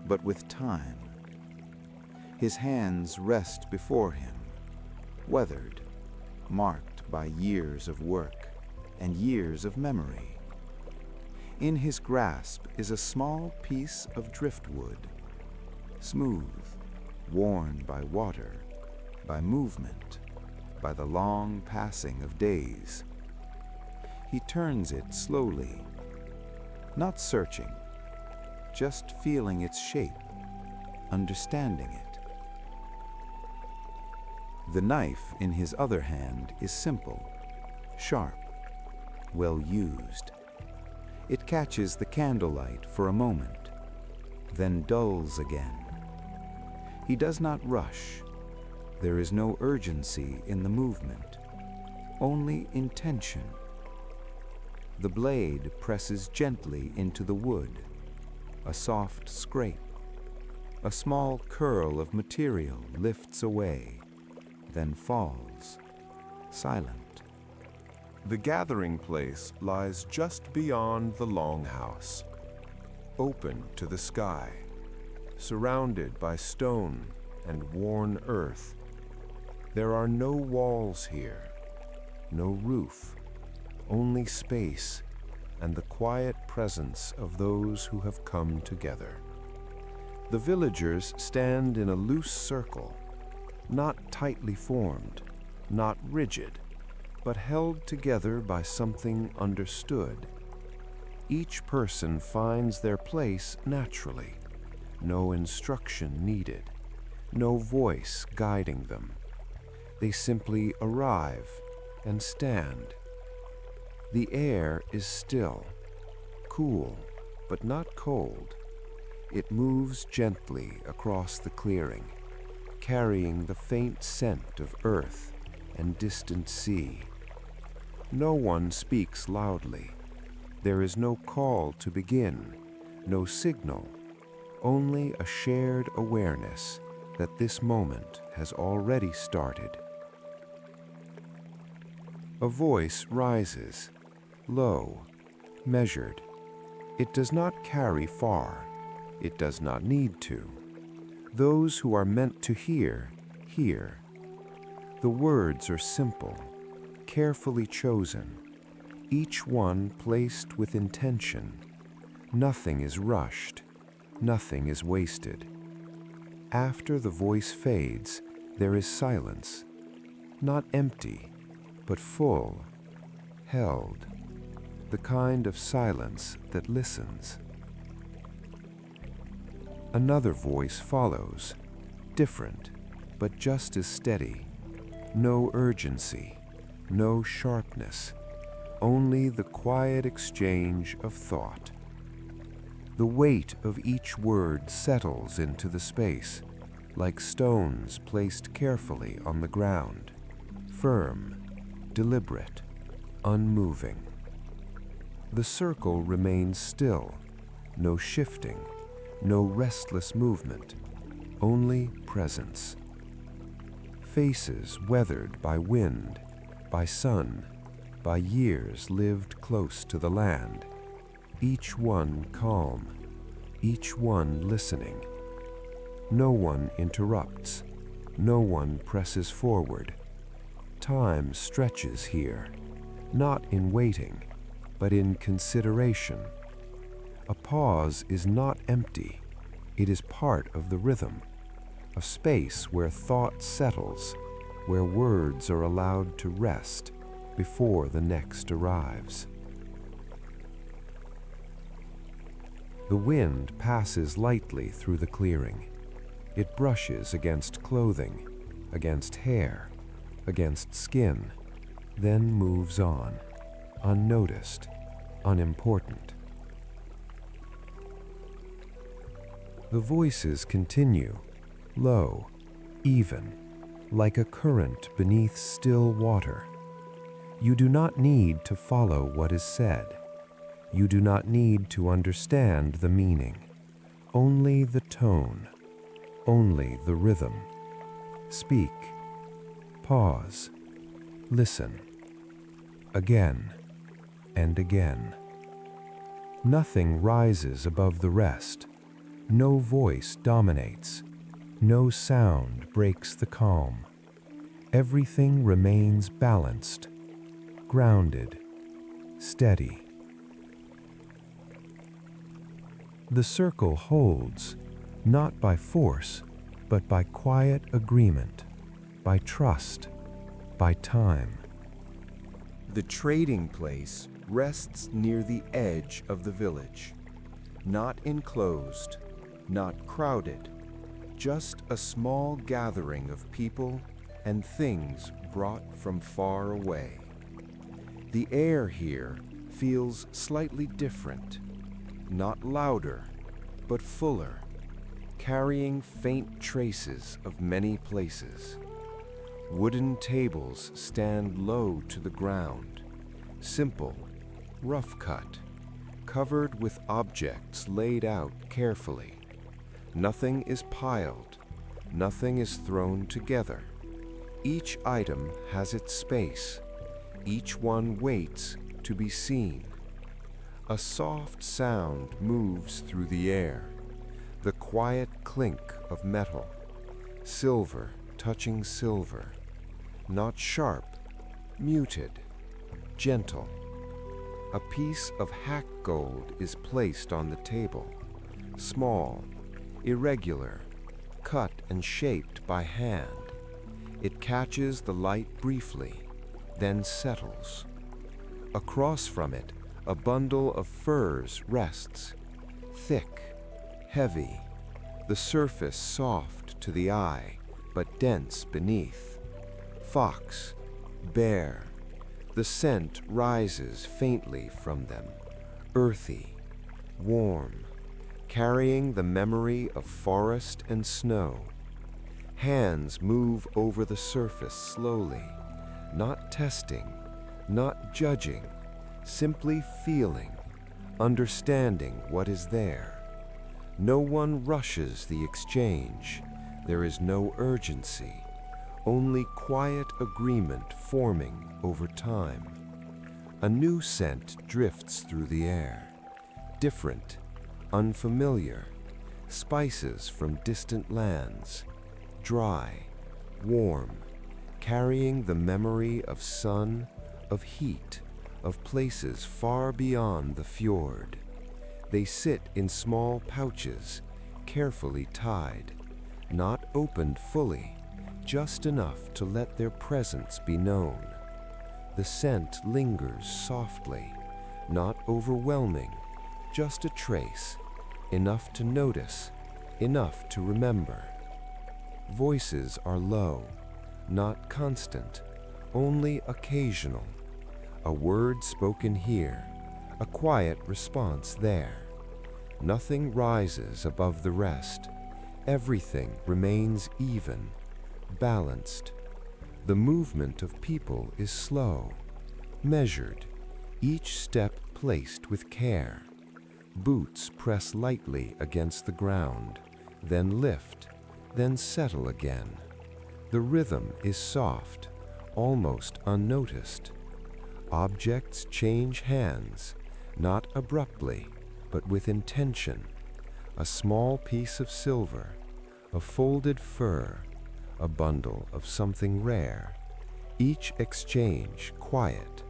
but with time. His hands rest before him, weathered, marked by years of work and years of memory. In his grasp is a small piece of driftwood, smooth, worn by water, by movement, by the long passing of days. He turns it slowly, not searching, just feeling its shape, understanding it. The knife in his other hand is simple, sharp, well used. It catches the candlelight for a moment, then dulls again. He does not rush. There is no urgency in the movement, only intention. The blade presses gently into the wood, a soft scrape. A small curl of material lifts away, then falls, silent. The gathering place lies just beyond the Longhouse, open to the sky, surrounded by stone and worn earth. There are no walls here, no roof, only space, and the quiet presence of those who have come together. The villagers stand in a loose circle, not tightly formed, not rigid, but held together by something understood. Each person finds their place naturally, no instruction needed, no voice guiding them. They simply arrive and stand. The air is still, cool, but not cold. It moves gently across the clearing, carrying the faint scent of earth and distant sea. No one speaks loudly. There is no call to begin, no signal, only a shared awareness that this moment has already started. A voice rises, low, measured. It does not carry far. It does not need to. Those who are meant to hear, hear. The words are simple, carefully chosen, each one placed with intention. Nothing is rushed, nothing is wasted. After the voice fades, there is silence, not empty, but full, held, the kind of silence that listens. Another voice follows, different, but just as steady. No urgency, no sharpness, only the quiet exchange of thought. The weight of each word settles into the space, like stones placed carefully on the ground, firm, deliberate, unmoving. The circle remains still, no shifting, no restless movement, only presence. Faces weathered by wind, by sun, by years lived close to the land, each one calm, each one listening. No one interrupts, no one presses forward. Time stretches here, not in waiting, but in consideration. A pause is not empty, it is part of the rhythm, a space where thought settles, where words are allowed to rest before the next arrives. The wind passes lightly through the clearing. It brushes against clothing, against hair, against skin, then moves on, unnoticed, unimportant. The voices continue, low, even, like a current beneath still water. You do not need to follow what is said. You do not need to understand the meaning. Only the tone, only the rhythm. Speak, pause, listen, again and again. Nothing rises above the rest. No voice dominates. No sound breaks the calm. Everything remains balanced, grounded, steady. The circle holds, not by force, but by quiet agreement, by trust, by time. The trading place rests near the edge of the village, not enclosed, not crowded, just a small gathering of people and things brought from far away. The air here feels slightly different, not louder, but fuller, carrying faint traces of many places. Wooden tables stand low to the ground, simple, rough cut, covered with objects laid out carefully. Nothing is piled, nothing is thrown together. Each item has its space. Each one waits to be seen. A soft sound moves through the air, the quiet clink of metal, silver touching silver, not sharp, muted, gentle. A piece of hack gold is placed on the table, small, irregular, cut and shaped by hand. It catches the light briefly, then settles. Across from it, a bundle of furs rests, thick, heavy, the surface soft to the eye, but dense beneath. Fox, bear, the scent rises faintly from them, earthy, warm, carrying the memory of forest and snow. Hands move over the surface slowly, not testing, not judging, simply feeling, understanding what is there. No one rushes the exchange. There is no urgency, only quiet agreement forming over time. A new scent drifts through the air, different, unfamiliar, spices from distant lands, dry, warm, carrying the memory of sun, of heat, of places far beyond the fjord. They sit in small pouches, carefully tied, not opened fully, just enough to let their presence be known. The scent lingers softly, not overwhelming, just a trace, enough to notice, enough to remember. Voices are low, not constant, only occasional. A word spoken here, a quiet response there. Nothing rises above the rest. Everything remains even, balanced. The movement of people is slow, measured, each step placed with care. Boots press lightly against the ground, then lift, then settle again. The rhythm is soft, almost unnoticed. Objects change hands, not abruptly, but with intention. A small piece of silver, a folded fur, a bundle of something rare. Each exchange quiet,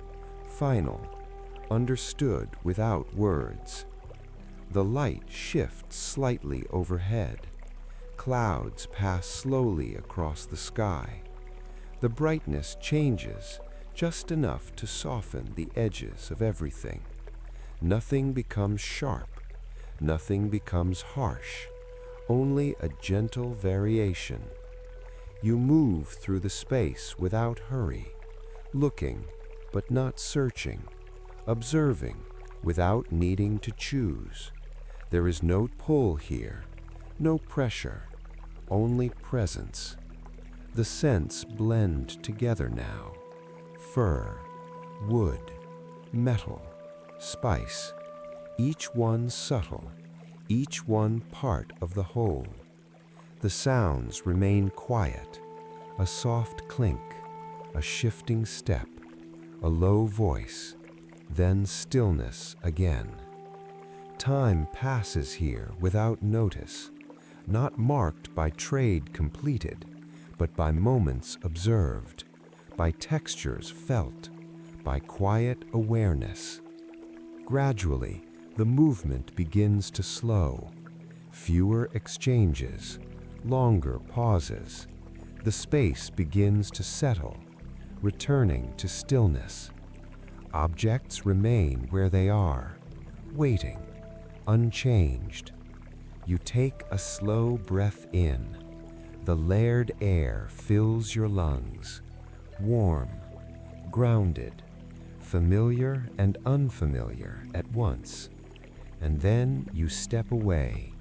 final, understood without words. The light shifts slightly overhead. Clouds pass slowly across the sky. The brightness changes, just enough to soften the edges of everything. Nothing becomes sharp, nothing becomes harsh, only a gentle variation. You move through the space without hurry, looking but not searching, observing without needing to choose. There is no pull here, no pressure, only presence. The scents blend together now. Fir, wood, metal, spice, each one subtle, each one part of the whole. The sounds remain quiet, a soft clink, a shifting step, a low voice, then stillness again. Time passes here without notice, not marked by trade completed, but by moments observed, by textures felt, by quiet awareness. Gradually, the movement begins to slow. Fewer exchanges, longer pauses. The space begins to settle, returning to stillness. Objects remain where they are, waiting, unchanged. You take a slow breath in. The layered air fills your lungs, warm, grounded, familiar and unfamiliar at once. And then you step away,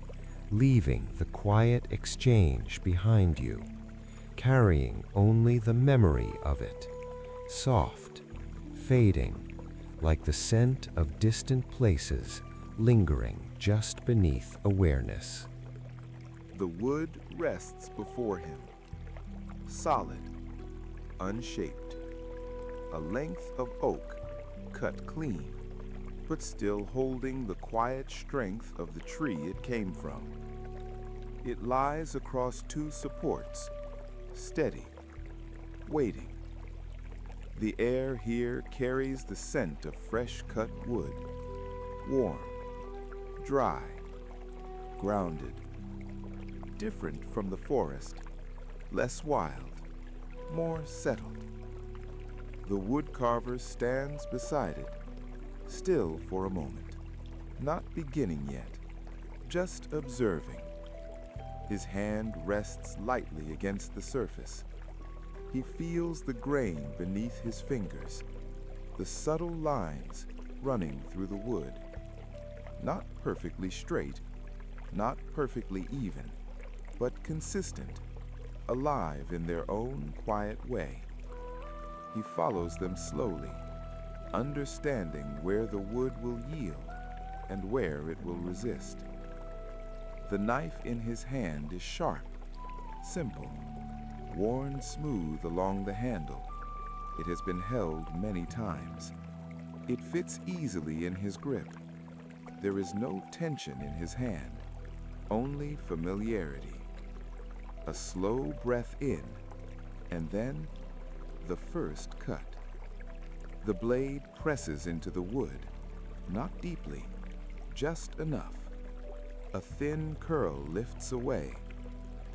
leaving the quiet exchange behind you, carrying only the memory of it, soft, fading, like the scent of distant places lingering just beneath awareness. The wood rests before him, solid, unshaped, a length of oak cut clean, but still holding the quiet strength of the tree it came from. It lies across two supports, steady, waiting. The air here carries the scent of fresh-cut wood, warm, dry, grounded, different from the forest, less wild, more settled. The woodcarver stands beside it, still for a moment, not beginning yet, just observing. His hand rests lightly against the surface. He feels the grain beneath his fingers, the subtle lines running through the wood. Not perfectly straight, not perfectly even, but consistent, alive in their own quiet way. He follows them slowly, understanding where the wood will yield and where it will resist. The knife in his hand is sharp, simple, worn smooth along the handle. It has been held many times. It fits easily in his grip. There is no tension in his hand, only familiarity. A slow breath in, and then the first cut. The blade presses into the wood, not deeply, just enough. A thin curl lifts away,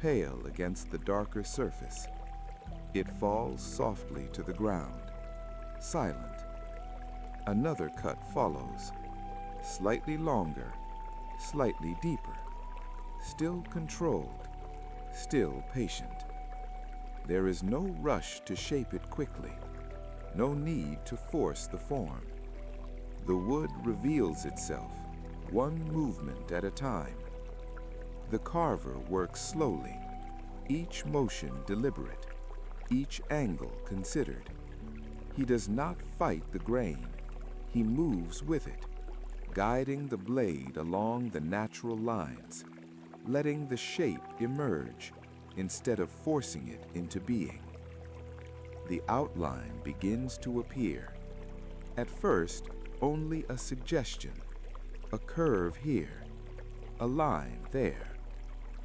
pale against the darker surface. It falls softly to the ground, silent. Another cut follows, slightly longer, slightly deeper, still controlled, still patient. There is no rush to shape it quickly, no need to force the form. The wood reveals itself, one movement at a time. The carver works slowly, each motion deliberate, each angle considered. He does not fight the grain, he moves with it, guiding the blade along the natural lines, letting the shape emerge instead of forcing it into being. The outline begins to appear. At first, only a suggestion, a curve here, a line there.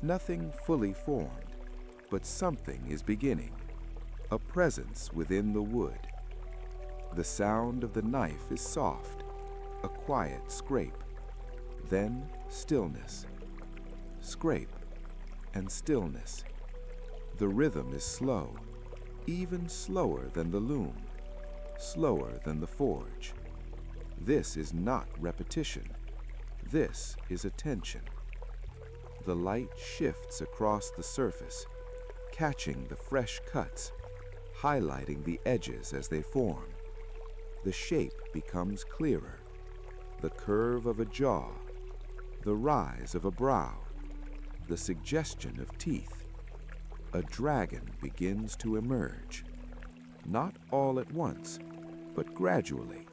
Nothing fully formed, but something is beginning, a presence within the wood. The sound of the knife is soft, a quiet scrape, then stillness. Scrape and stillness. The rhythm is slow, even slower than the loom, slower than the forge. This is not repetition. This is attention. The light shifts across the surface, catching the fresh cuts, highlighting the edges as they form. The shape becomes clearer. The curve of a jaw, the rise of a brow, the suggestion of teeth. A dragon begins to emerge, not all at once, but gradually,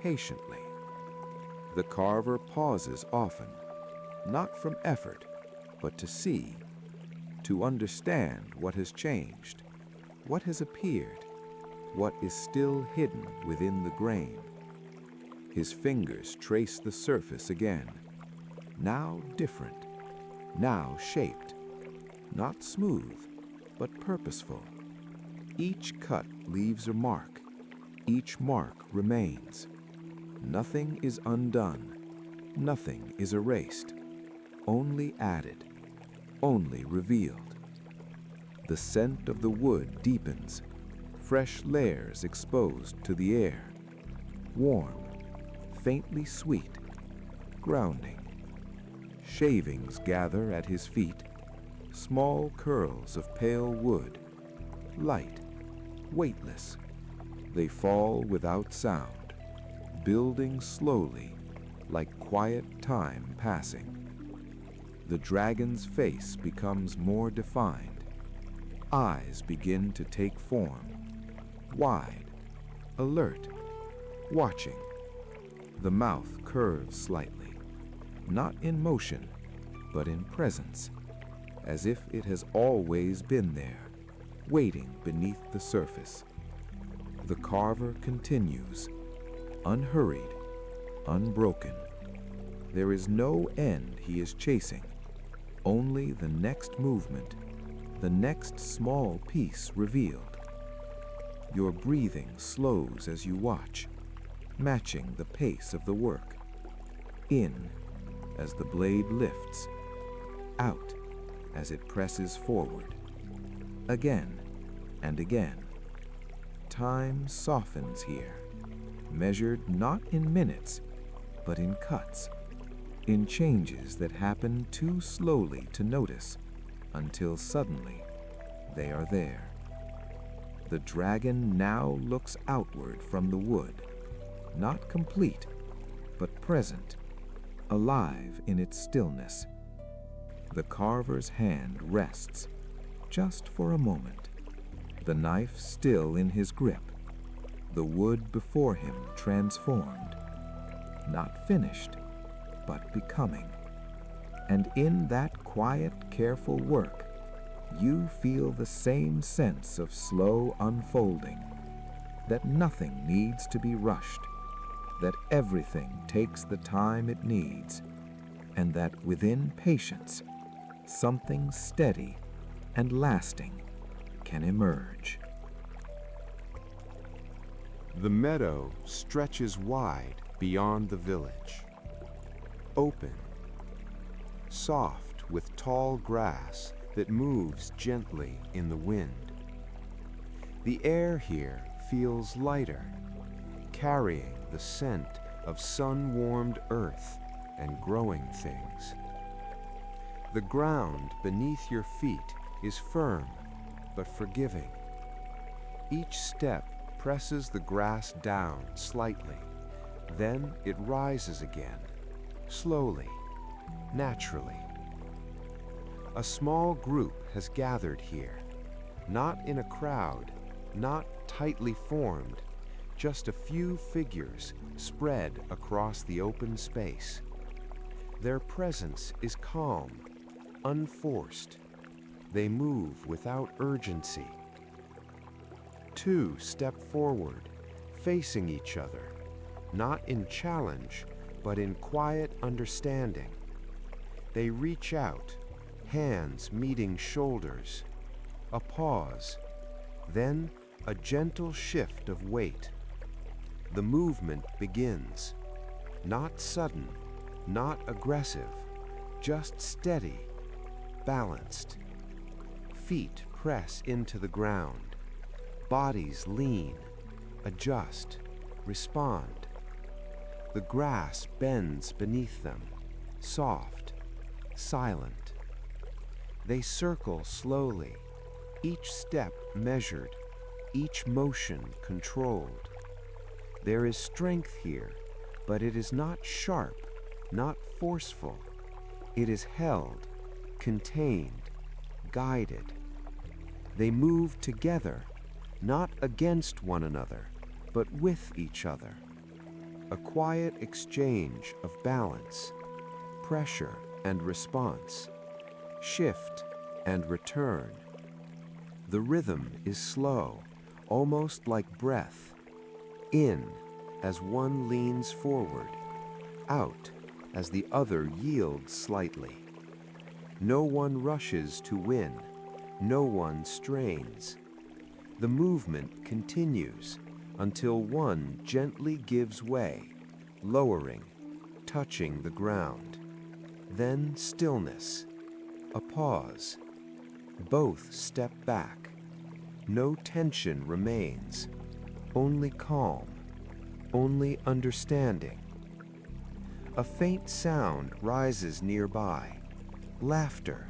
patiently. The carver pauses often, not from effort, but to see, to understand what has changed, what has appeared, what is still hidden within the grain. His fingers trace the surface again, now different, now shaped, not smooth, but purposeful. Each cut leaves a mark, each mark remains. Nothing is undone, nothing is erased, only added, only revealed. The scent of the wood deepens, fresh layers exposed to the air, warm, faintly sweet, grounding. Shavings gather at his feet, small curls of pale wood, light, weightless. They fall without sound, building slowly, like quiet time passing. The dragon's face becomes more defined. Eyes begin to take form, wide, alert, watching. The mouth curves slightly, not in motion, but in presence, as if it has always been there, waiting beneath the surface. The carver continues, unhurried, unbroken. There is no end he is chasing, only the next movement, the next small piece revealed. Your breathing slows as you watch, matching the pace of the work. In as the blade lifts, out as it presses forward. Again and again. Time softens here, measured not in minutes, but in cuts, in changes that happen too slowly to notice, until suddenly they are there. The dragon now looks outward from the wood, not complete, but present, alive in its stillness. The carver's hand rests, just for a moment, the knife still in his grip, the wood before him transformed, not finished, but becoming. And in that quiet, careful work, you feel the same sense of slow unfolding, that nothing needs to be rushed, that everything takes the time it needs, and that within patience, something steady and lasting can emerge. The meadow stretches wide beyond the village. Open, soft with tall grass that moves gently in the wind. The air here feels lighter, carrying the scent of sun-warmed earth and growing things. The ground beneath your feet is firm but forgiving. Each step presses the grass down slightly, then it rises again, slowly, naturally. A small group has gathered here, not in a crowd, not tightly formed, just a few figures spread across the open space. Their presence is calm, unforced. They move without urgency. Two step forward, facing each other, not in challenge, but in quiet understanding. They reach out, hands meeting shoulders. A pause, then a gentle shift of weight. The movement begins, not sudden, not aggressive, just steady, balanced. Feet press into the ground, bodies lean, adjust, respond. The grass bends beneath them, soft, silent. They circle slowly, each step measured, each motion controlled. There is strength here, but it is not sharp, not forceful. It is held, contained, guided. They move together, not against one another, but with each other. A quiet exchange of balance, pressure and response, shift and return. The rhythm is slow, almost like breath. In as one leans forward, out as the other yields slightly. No one rushes to win, no one strains. The movement continues until one gently gives way, lowering, touching the ground. Then stillness, a pause. Both step back. No tension remains, only calm, only understanding. A faint sound rises nearby, laughter,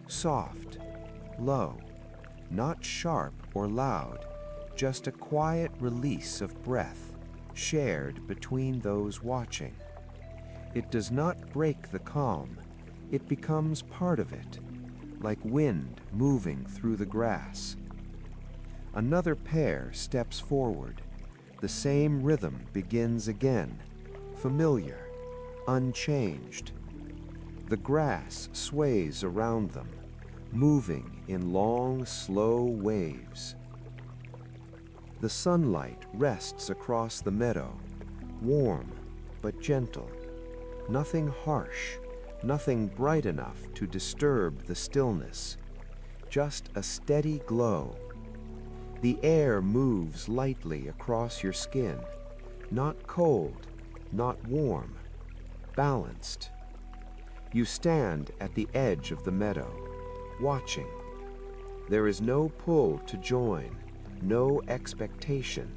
soft, low, not sharp or loud, just a quiet release of breath, shared between those watching. It does not break the calm, it becomes part of it, like wind moving through the grass. Another pair steps forward. The same rhythm begins again, familiar, unchanged. The grass sways around them, moving in long, slow waves. The sunlight rests across the meadow, warm but gentle. Nothing harsh, nothing bright enough to disturb the stillness. Just a steady glow. The air moves lightly across your skin, not cold, not warm, balanced. You stand at the edge of the meadow, watching. There is no pull to join, no expectation,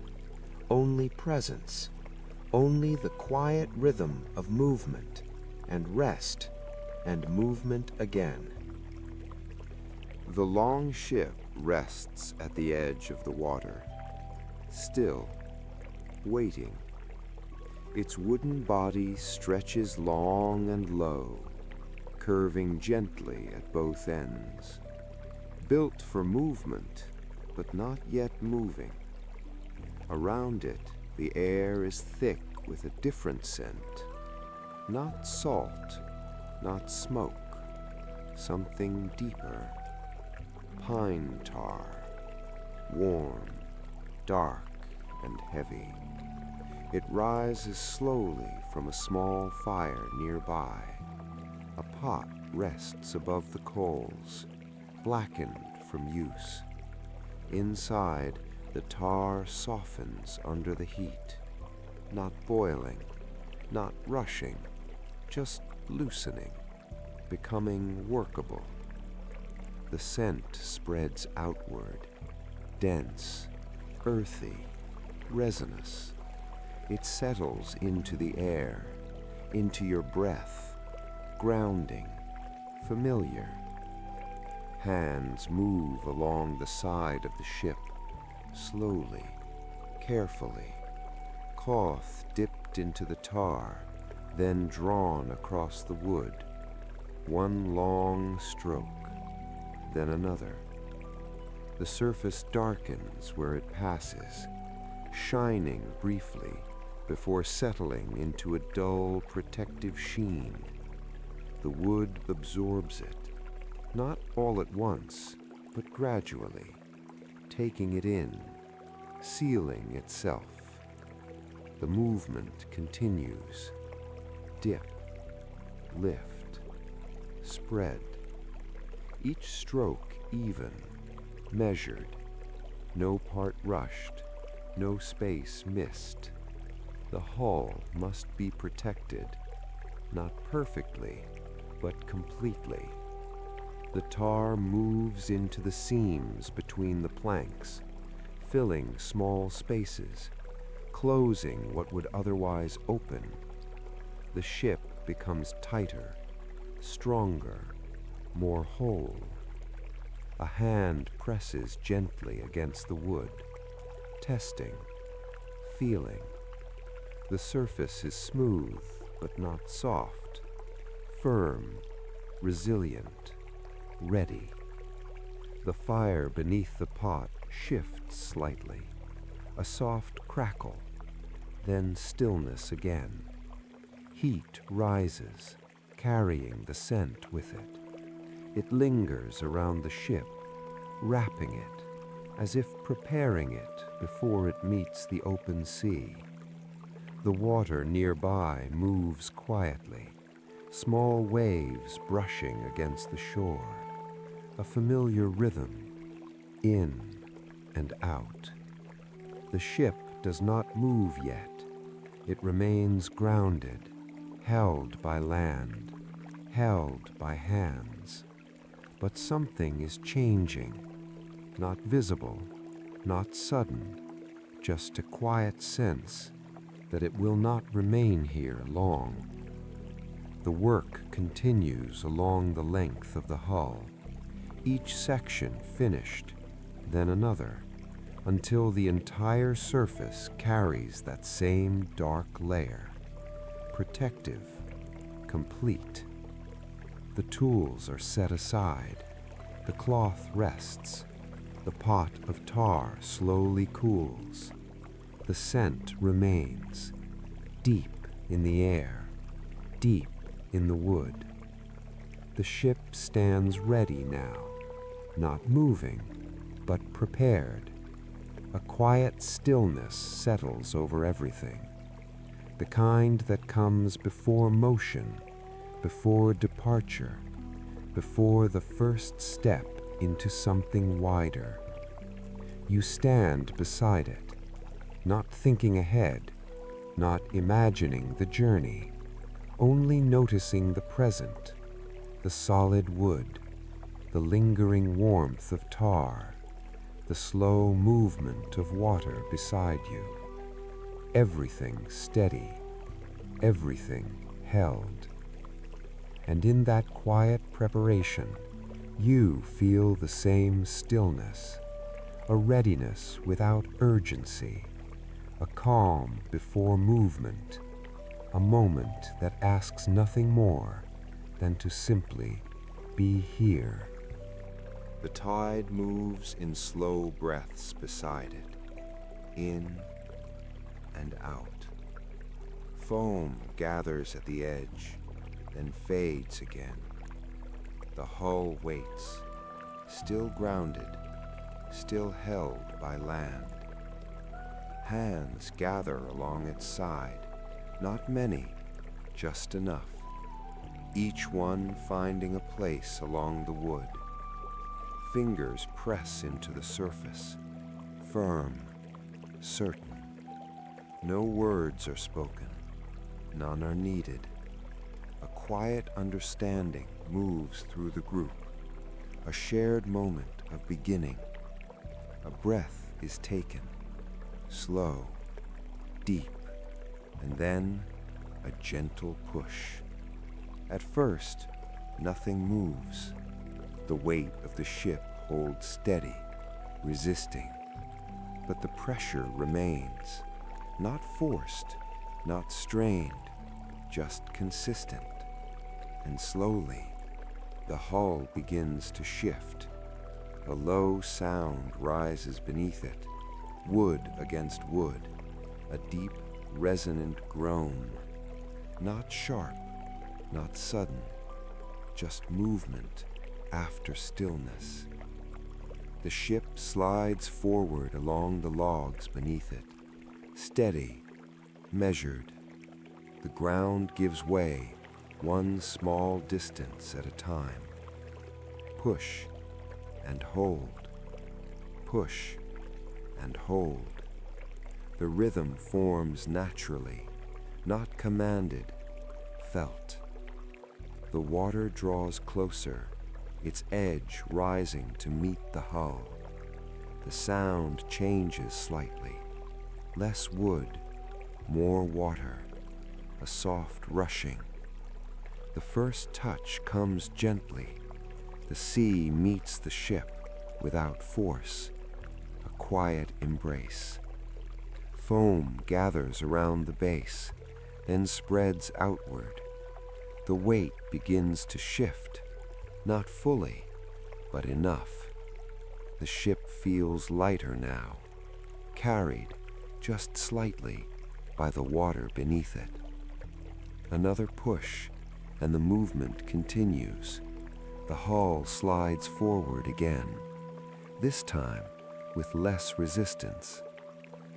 only presence, only the quiet rhythm of movement and rest and movement again. The long ship rests at the edge of the water, still, waiting. Its wooden body stretches long and low, curving gently at both ends. Built for movement, but not yet moving. Around it, the air is thick with a different scent. Not salt, not smoke, something deeper. Pine tar, warm, dark, and heavy. It rises slowly from a small fire nearby. A pot rests above the coals, blackened from use. Inside, the tar softens under the heat, not boiling, not rushing, just loosening, becoming workable. The scent spreads outward, dense, earthy, resinous. It settles into the air, into your breath, grounding, familiar. Hands move along the side of the ship, slowly, carefully. Cloth dipped into the tar, then drawn across the wood. One long stroke, then another. The surface darkens where it passes, shining briefly before settling into a dull protective sheen. The wood absorbs it, not all at once, but gradually, taking it in, sealing itself. The movement continues. Dip, lift, spread. Each stroke even, measured, no part rushed, no space missed. The hull must be protected, not perfectly, but completely. The tar moves into the seams between the planks, filling small spaces, closing what would otherwise open. The ship becomes tighter, stronger, more whole. A hand presses gently against the wood, testing, feeling. The surface is smooth, but not soft, firm, resilient, ready. The fire beneath the pot shifts slightly, a soft crackle, then stillness again. Heat rises, carrying the scent with it. It lingers around the ship, wrapping it, as if preparing it before it meets the open sea. The water nearby moves quietly, small waves brushing against the shore, a familiar rhythm, in and out. The ship does not move yet. It remains grounded, held by land, held by hands. But something is changing, not visible, not sudden, just a quiet sense that it will not remain here long. The work continues along the length of the hull, each section finished, then another, until the entire surface carries that same dark layer, protective, complete. The tools are set aside, the cloth rests, the pot of tar slowly cools. The scent remains, deep in the air, deep in the wood. The ship stands ready now, not moving, but prepared. A quiet stillness settles over everything, the kind that comes before motion, before departure, before the first step into something wider. You stand beside it, not thinking ahead, not imagining the journey, only noticing the present, the solid wood, the lingering warmth of tar, the slow movement of water beside you. Everything steady, everything held. And in that quiet preparation, you feel the same stillness, a readiness without urgency, a calm before movement, a moment that asks nothing more than to simply be here. The tide moves in slow breaths beside it, in and out. Foam gathers at the edge, then fades again. The hull waits, still grounded, still held by land. Hands gather along its side, not many, just enough, each one finding a place along the wood. Fingers press into the surface, firm, certain. No words are spoken, none are needed. A quiet understanding moves through the group, a shared moment of beginning. A breath is taken, slow, deep, and then a gentle push. At first, nothing moves. The weight of the ship holds steady, resisting. But the pressure remains, not forced, not strained, just consistent. And slowly, the hull begins to shift. A low sound rises beneath it, wood against wood, a deep, resonant groan. Not sharp, not sudden, just movement after stillness. The ship slides forward along the logs beneath it, steady, measured. The ground gives way, one small distance at a time. Push and hold, push and hold. The rhythm forms naturally, not commanded, felt. The water draws closer, its edge rising to meet the hull. The sound changes slightly, less wood, more water, a soft rushing. The first touch comes gently. The sea meets the ship without force, a quiet embrace. Foam gathers around the base, then spreads outward. The weight begins to shift, not fully, but enough. The ship feels lighter now, carried just slightly by the water beneath it. Another push, and the movement continues. The hull slides forward again, this time with less resistance.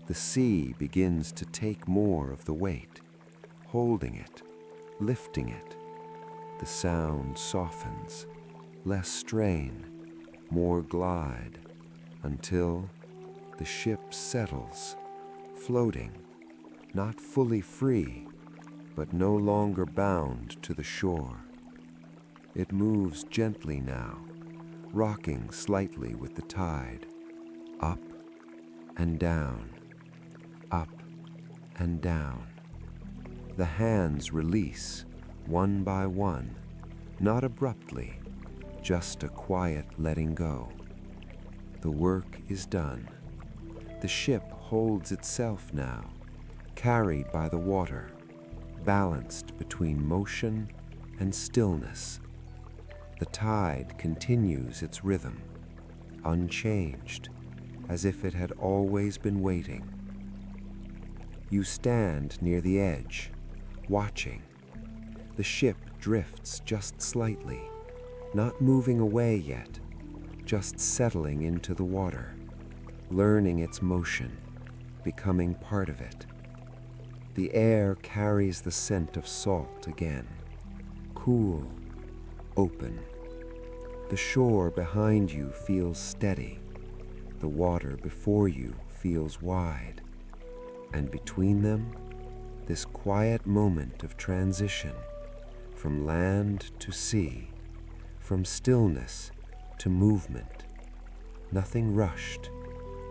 The sea begins to take more of the weight, holding it, lifting it. The sound softens, less strain, more glide, until the ship settles, floating, not fully free, but no longer bound to the shore. It moves gently now, rocking slightly with the tide, up and down, up and down. The hands release, one by one, not abruptly, just a quiet letting go. The work is done. The ship holds itself now, carried by the water, balanced between motion and stillness. The tide continues its rhythm, unchanged, as if it had always been waiting. You stand near the edge, watching. The ship drifts just slightly, not moving away yet, just settling into the water, learning its motion, becoming part of it. The air carries the scent of salt again, cool, open. The shore behind you feels steady, The water before you feels wide, and between them, this quiet moment of transition from land to sea, from stillness to movement. Nothing rushed,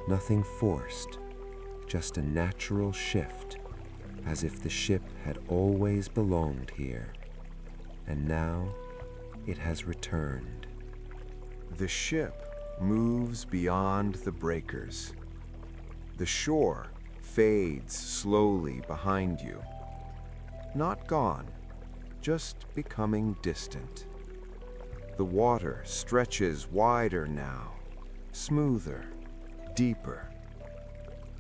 nothing forced, just a natural shift, as if the ship had always belonged here, and now it has returned. The ship moves beyond the breakers. The shore fades slowly behind you. Not gone, just becoming distant. The water stretches wider now, smoother, deeper.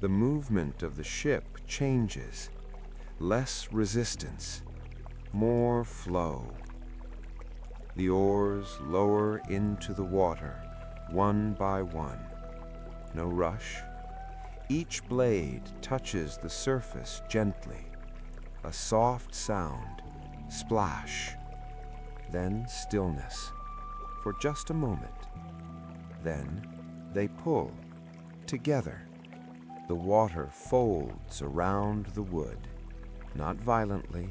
The movement of the ship changes, less resistance, more flow. The oars lower into the water, one by one. No rush. Each blade touches the surface gently. A soft sound, splash. Then stillness, for just a moment. Then they pull, together. The water folds around the wood, not violently,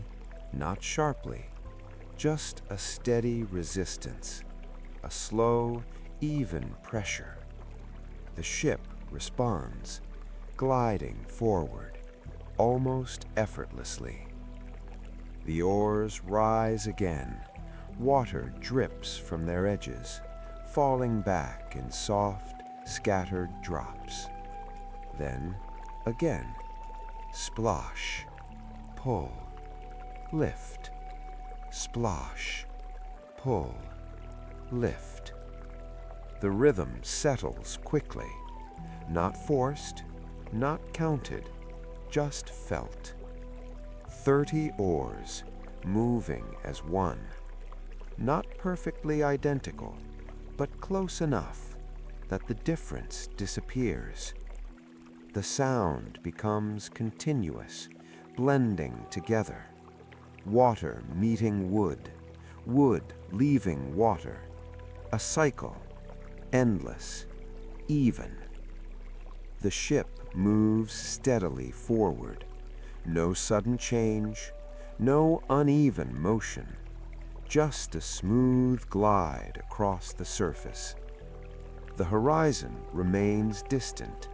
not sharply, just a steady resistance, a slow, even pressure. The ship responds, gliding forward, almost effortlessly. The oars rise again. Water drips from their edges, falling back in soft, scattered drops. Then, again, splosh, pull, lift, splosh, pull, lift. The rhythm settles quickly, not forced, not counted, just felt. 30 oars, moving as one. Not perfectly identical, but close enough that the difference disappears. The sound becomes continuous, blending together. Water meeting wood, wood leaving water. A cycle, endless, even. The ship moves steadily forward. No sudden change, no uneven motion. Just a smooth glide across the surface. The horizon remains distant,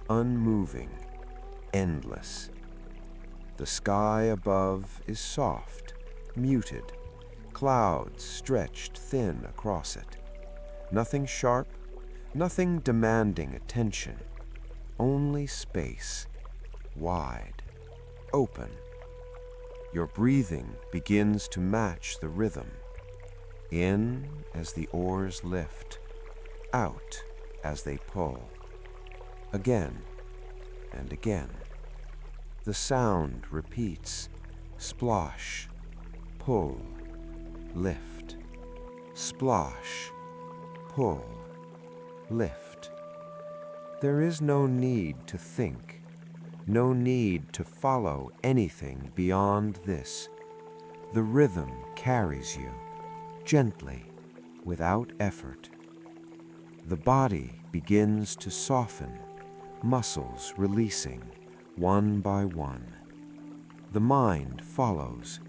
unmoving, endless. The sky above is soft, muted, clouds stretched thin across it. Nothing sharp, nothing demanding attention, only space, wide, open. Your breathing begins to match the rhythm. In as the oars lift, out as they pull. Again and again. The sound repeats, splosh, pull, lift, splosh, pull, lift. There is no need to think, no need to follow anything beyond this. The rhythm carries you, gently, without effort. The body begins to soften, muscles releasing, one by one. The mind follows,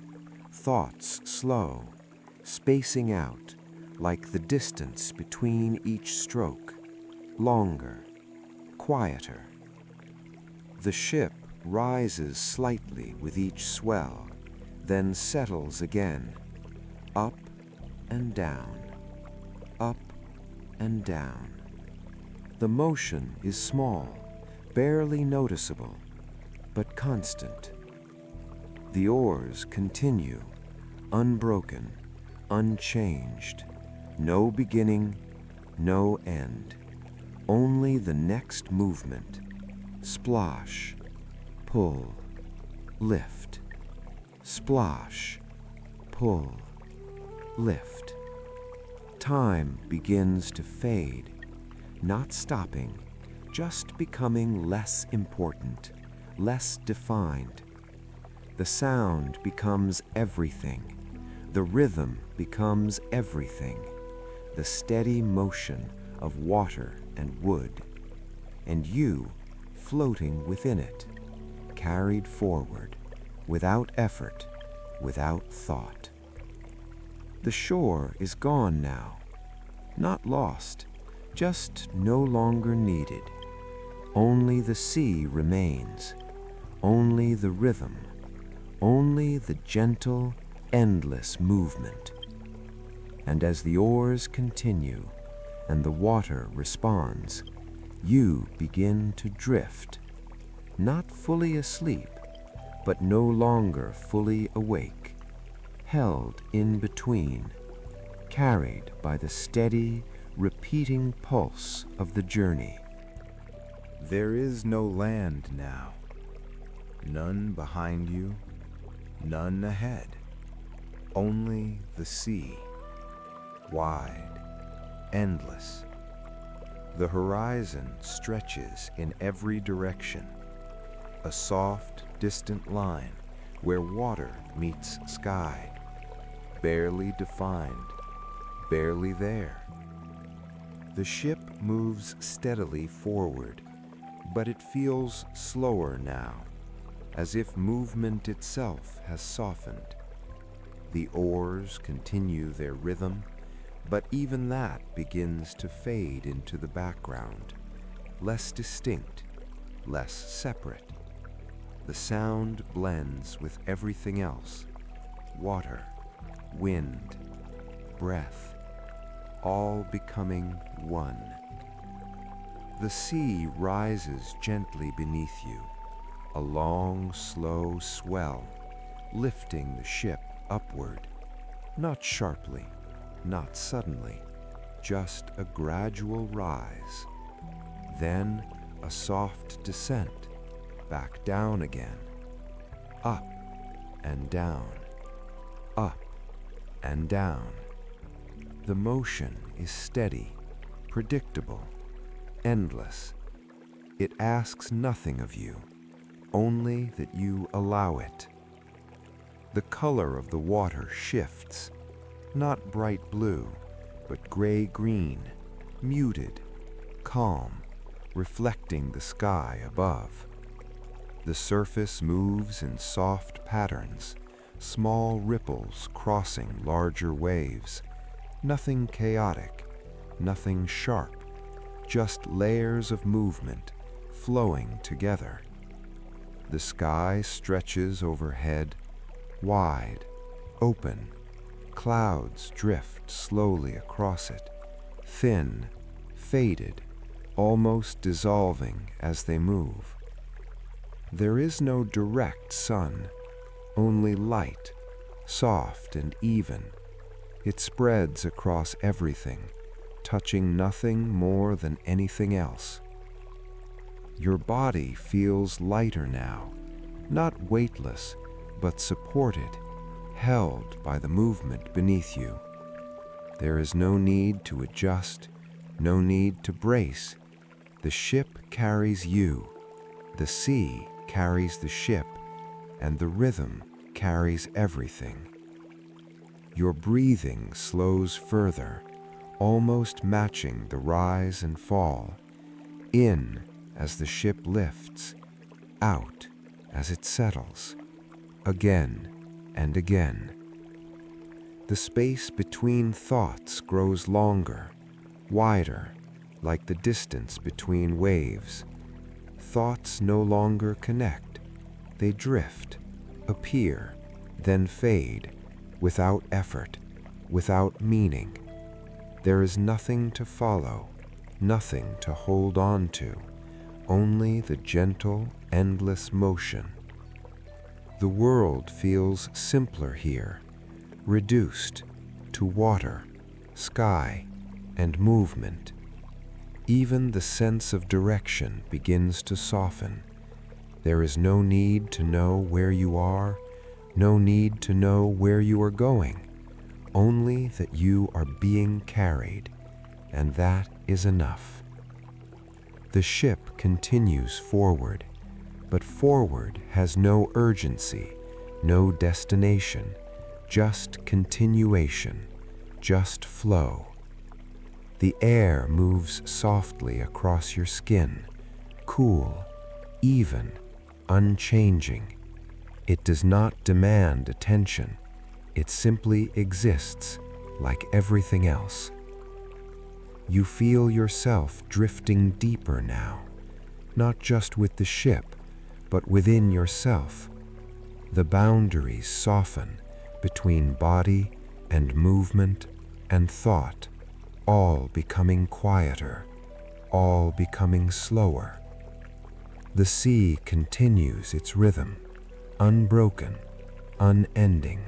thoughts slow, spacing out, like the distance between each stroke, longer, quieter. The ship rises slightly with each swell, then settles again, up and down, up and down. The motion is small, barely noticeable, but constant. The oars continue, unbroken, unchanged, no beginning, no end, only the next movement, splosh, pull, lift, splosh, pull, lift. Time begins to fade, not stopping, just becoming less important, less defined. The sound becomes everything. The rhythm becomes everything. The steady motion of water and wood, and you floating within it, carried forward, without effort, without thought. The shore is gone now, not lost, just no longer needed. Only the sea remains, only the rhythm, only the gentle, endless movement. And as the oars continue and the water responds, you begin to drift, not fully asleep, but no longer fully awake, held in between, carried by the steady, repeating pulse of the journey. There is no land now, none behind you, none ahead, only the sea, wide, endless. The horizon stretches in every direction, a soft, distant line where water meets sky, barely defined, barely there. The ship moves steadily forward, but it feels slower now, as if movement itself has softened. The oars continue their rhythm, but even that begins to fade into the background, less distinct, less separate. The sound blends with everything else: water, wind, breath, all becoming one. The sea rises gently beneath you, a long, slow swell, lifting the ship upward, not sharply, not suddenly, just a gradual rise. Then a soft descent, back down again, up and down, up and down. The motion is steady, predictable, endless. It asks nothing of you, only that you allow it. The color of the water shifts, not bright blue, but gray-green, muted, calm, reflecting the sky above. The surface moves in soft patterns, small ripples crossing larger waves. Nothing chaotic, nothing sharp, just layers of movement flowing together. The sky stretches overhead, wide, open. Clouds drift slowly across it, thin, faded, almost dissolving as they move. There is no direct sun, only light, soft and even. It spreads across everything, touching nothing more than anything else. Your body feels lighter now, not weightless, but supported, held by the movement beneath you. There is no need to adjust, no need to brace. The ship carries you, the sea carries the ship, and the rhythm carries everything. Your breathing slows further, almost matching the rise and fall, in as the ship lifts, out as it settles, again and again. The space between thoughts grows longer, wider, like the distance between waves. Thoughts no longer connect. They drift, appear, then fade, without effort, without meaning. There is nothing to follow, nothing to hold on to, only the gentle, endless motion. The world feels simpler here, reduced to water, sky, and movement. Even the sense of direction begins to soften. There is no need to know where you are, no need to know where you are going, only that you are being carried, and that is enough. The ship continues forward, but forward has no urgency, no destination, just continuation, just flow. The air moves softly across your skin, cool, even, unchanging. It does not demand attention. It simply exists like everything else. You feel yourself drifting deeper now, not just with the ship, but within yourself. The boundaries soften between body and movement and thought, all becoming quieter, all becoming slower. The sea continues its rhythm, unbroken, unending,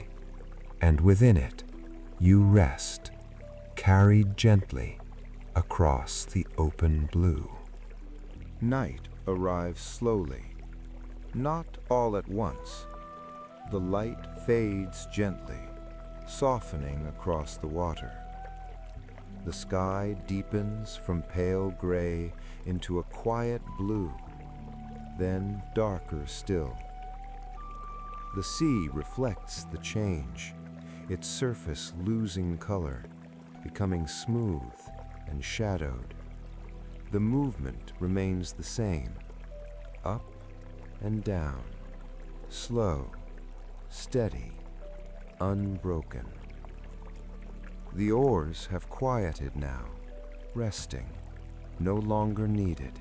and within it, you rest, carried gently across the open blue. Night arrives slowly, not all at once. The light fades gently, softening across the water. The sky deepens from pale gray into a quiet blue, then darker still. The sea reflects the change, its surface losing color, becoming smooth and shadowed. The movement remains the same, up and down, slow, steady, unbroken. The oars have quieted now, resting, no longer needed.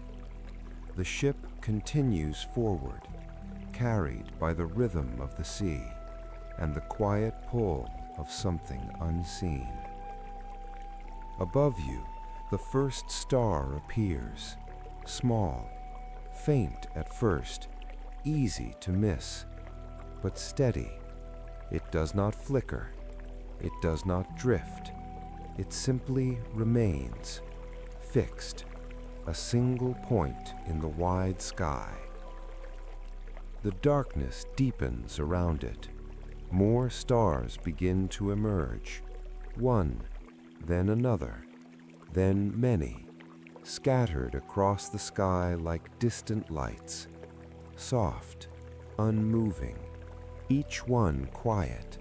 The ship continues forward, carried by the rhythm of the sea and the quiet pull of something unseen. Above you, the first star appears, small, faint at first, easy to miss, but steady. It does not flicker, it does not drift, it simply remains, fixed, a single point in the wide sky. The darkness deepens around it. More stars begin to emerge, one, then another, then many, scattered across the sky like distant lights, soft, unmoving, each one quiet,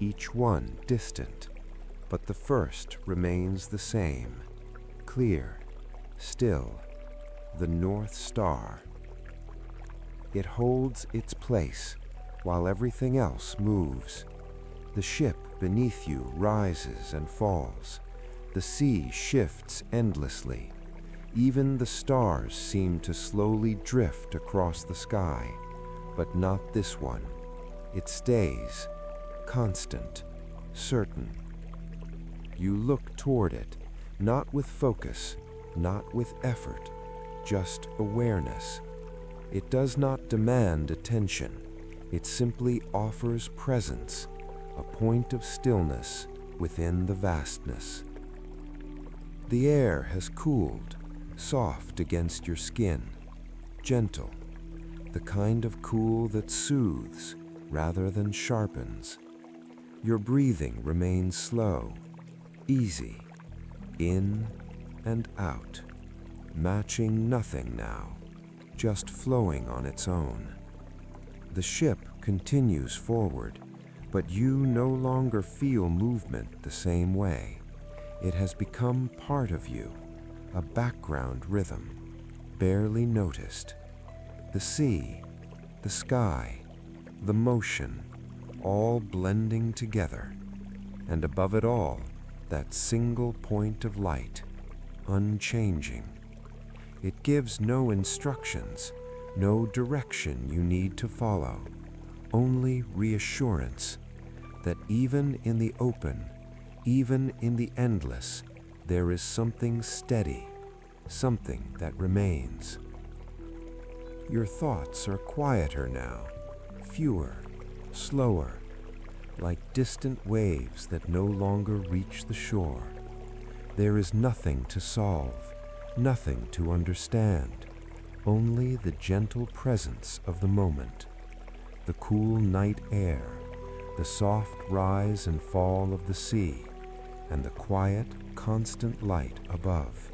each one distant, but the first remains the same, clear, still, the North Star. It holds its place while everything else moves. The ship beneath you rises and falls. The sea shifts endlessly. Even the stars seem to slowly drift across the sky, but not this one. It stays, constant, certain. You look toward it, not with focus, not with effort, just awareness. It does not demand attention. It simply offers presence, a point of stillness within the vastness. The air has cooled, soft against your skin, gentle, the kind of cool that soothes rather than sharpens. Your breathing remains slow, easy, in and out, matching nothing now, just flowing on its own. The ship continues forward, but you no longer feel movement the same way. It has become part of you, a background rhythm, barely noticed. The sea, the sky, the motion, all blending together, and above it all, that single point of light, unchanging. It gives no instructions, no direction you need to follow, only reassurance that even in the open, even in the endless, there is something steady, something that remains. Your thoughts are quieter now, fewer, slower, like distant waves that no longer reach the shore. There is nothing to solve, nothing to understand, only the gentle presence of the moment, the cool night air, the soft rise and fall of the sea, and the quiet, constant light above.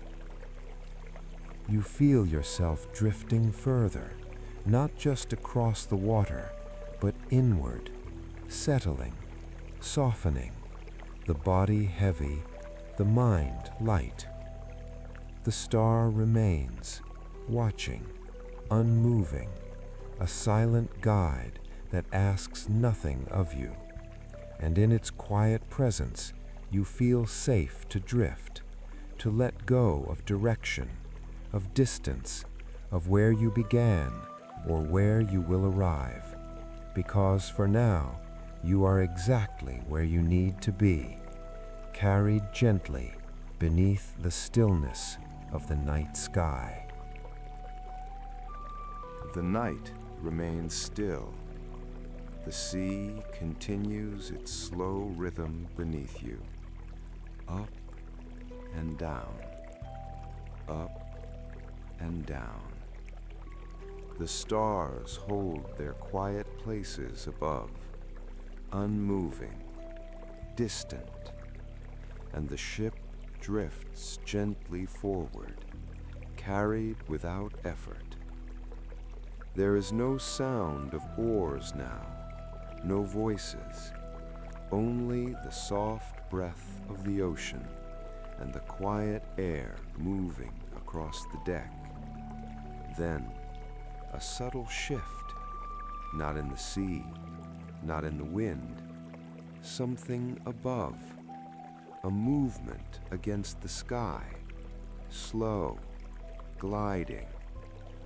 You feel yourself drifting further, not just across the water, but inward, settling, softening, the body heavy, the mind light. The star remains, watching, unmoving, a silent guide that asks nothing of you. And in its quiet presence, you feel safe to drift, to let go of direction, of distance, of where you began or where you will arrive, because for now, you are exactly where you need to be, carried gently beneath the stillness of the night sky. The night remains still. The sea continues its slow rhythm beneath you, up and down, up and down. The stars hold their quiet places above, unmoving, distant, and the ship drifts gently forward, carried without effort. There is no sound of oars now, no voices, only the soft breath of the ocean and the quiet air moving across the deck. Then, a subtle shift, not in the sea, not in the wind, something above, a movement against the sky, slow, gliding.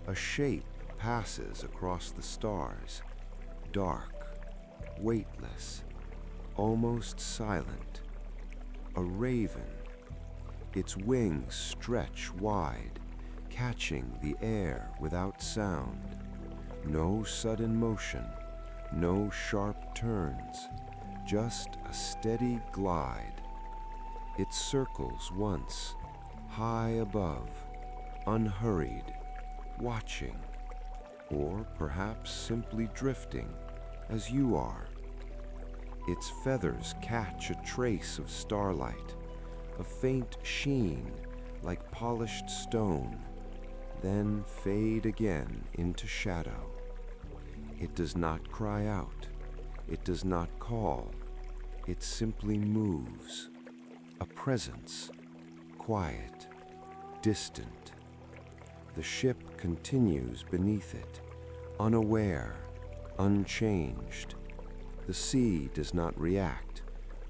A shape passes across the stars, dark, weightless, almost silent. A raven, its wings stretch wide, catching the air without sound. No sudden motion, no sharp turns, just a steady glide. It circles once, high above, unhurried, watching, or perhaps simply drifting, as you are. Its feathers catch a trace of starlight, a faint sheen like polished stone, then fade again into shadow. It does not cry out, it does not call, it simply moves, a presence, quiet, distant. The ship continues beneath it, unaware, unchanged. The sea does not react,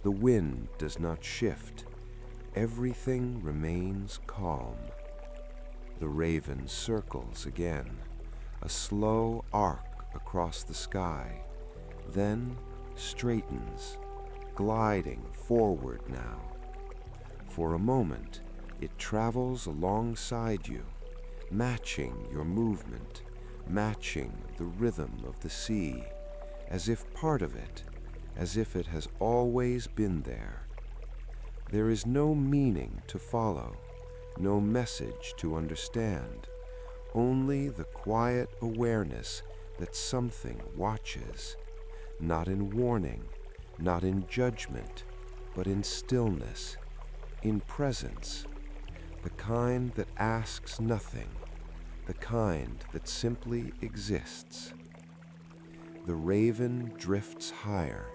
the wind does not shift. Everything remains calm. The raven circles again, a slow arc across the sky, then straightens, gliding forward now. For a moment, it travels alongside you, matching your movement, matching the rhythm of the sea, as if part of it, as if it has always been there. There is no meaning to follow, no message to understand, only the quiet awareness that something watches, not in warning, not in judgment, but in stillness, in presence, the kind that asks nothing, the kind that simply exists. The raven drifts higher,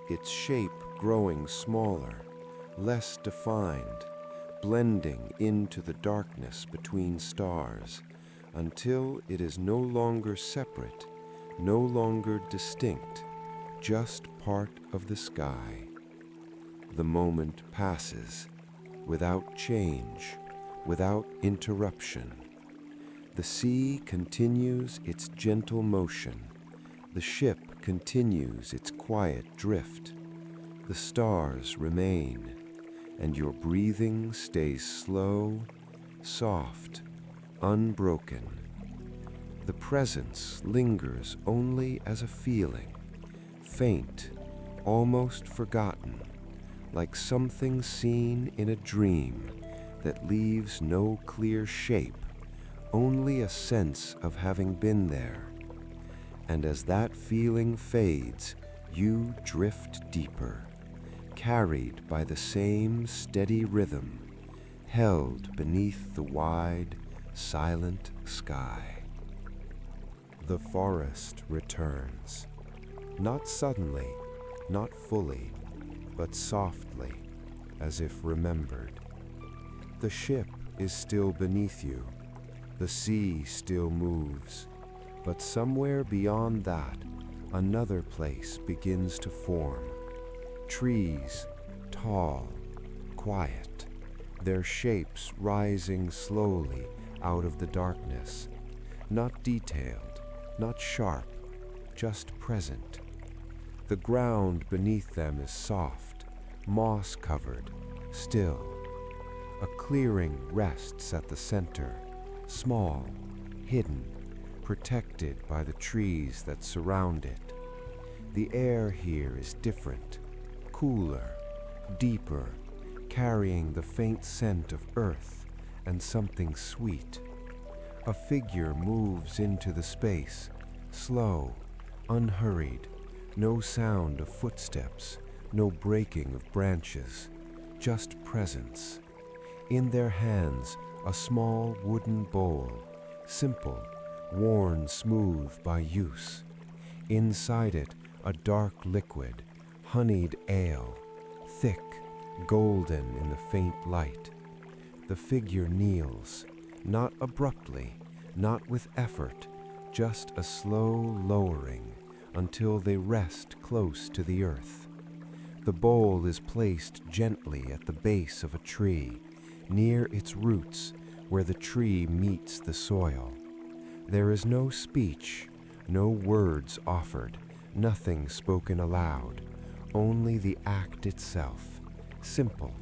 its shape growing smaller, less defined, blending into the darkness between stars, until it is no longer separate, no longer distinct, just part of the sky. The moment passes, without change, without interruption. The sea continues its gentle motion. The ship continues its quiet drift. The stars remain, and your breathing stays slow, soft, unbroken. The presence lingers only as a feeling, faint, almost forgotten, like something seen in a dream that leaves no clear shape, only a sense of having been there. And as that feeling fades, you drift deeper, carried by the same steady rhythm, held beneath the wide, silent sky. The forest returns, not suddenly, not fully, but softly, as if remembered. The ship is still beneath you, The sea still moves, but somewhere beyond that, another place begins to form. Trees, tall, quiet, their shapes rising slowly out of the darkness, not detailed, not sharp, just present. The ground beneath them is soft, moss-covered, still. A clearing rests at the center, small, hidden, protected by the trees that surround it. The air here is different, cooler, deeper, carrying the faint scent of earth and something sweet. A figure moves into the space, slow, unhurried, no sound of footsteps, no breaking of branches, just presence. In their hands, a small wooden bowl, simple, worn smooth by use. Inside it, a dark liquid, honeyed ale, thick, golden in the faint light. The figure kneels, not abruptly, not with effort, just a slow lowering until they rest close to the earth. The bowl is placed gently at the base of a tree, near its roots where the tree meets the soil. There is no speech, no words offered, nothing spoken aloud, only the act itself, simple,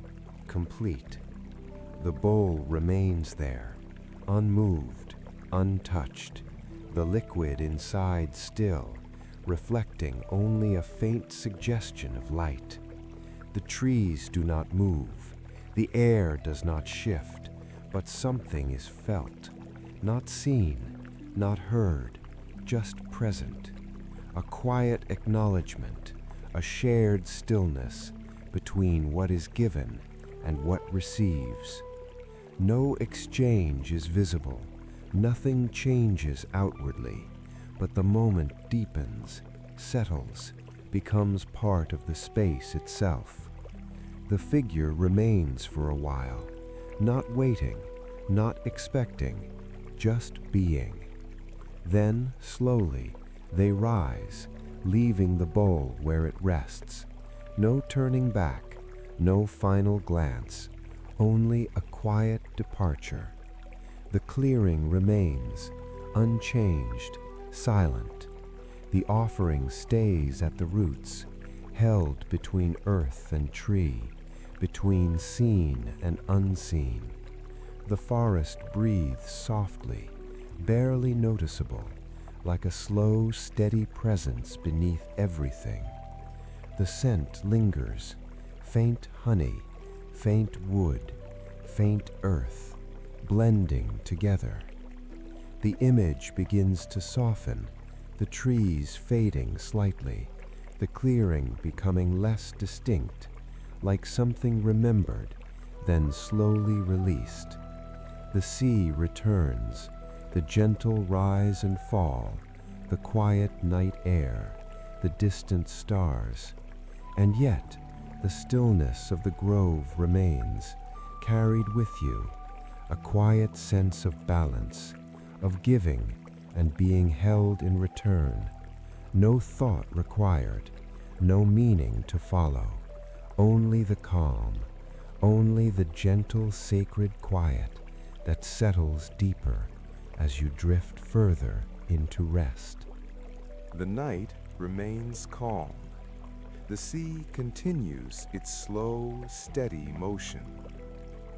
complete. The bowl remains there, unmoved, untouched, the liquid inside still, reflecting only a faint suggestion of light. The trees do not move, the air does not shift, but something is felt, not seen, not heard, just present. A quiet acknowledgement, a shared stillness between what is given and what receives. No exchange is visible, nothing changes outwardly, but the moment deepens, settles, becomes part of the space itself. The figure remains for a while, not waiting, not expecting, just being. Then, slowly, they rise, leaving the bowl where it rests. No turning back, no final glance, only a quiet departure. The clearing remains, unchanged, silent. The offering stays at the roots, held between earth and tree, between seen and unseen. The forest breathes softly, barely noticeable, like a slow, steady presence beneath everything. The scent lingers, faint honey, faint wood, faint earth, blending together. The image begins to soften, the trees fading slightly, the clearing becoming less distinct, like something remembered, then slowly released. The sea returns, the gentle rise and fall, the quiet night air, the distant stars. And yet, the stillness of the grove remains, carried with you, a quiet sense of balance, of giving and being held in return. No thought required, no meaning to follow, only the calm, only the gentle sacred quiet that settles deeper as you drift further into rest. The night remains calm. The sea continues its slow, steady motion,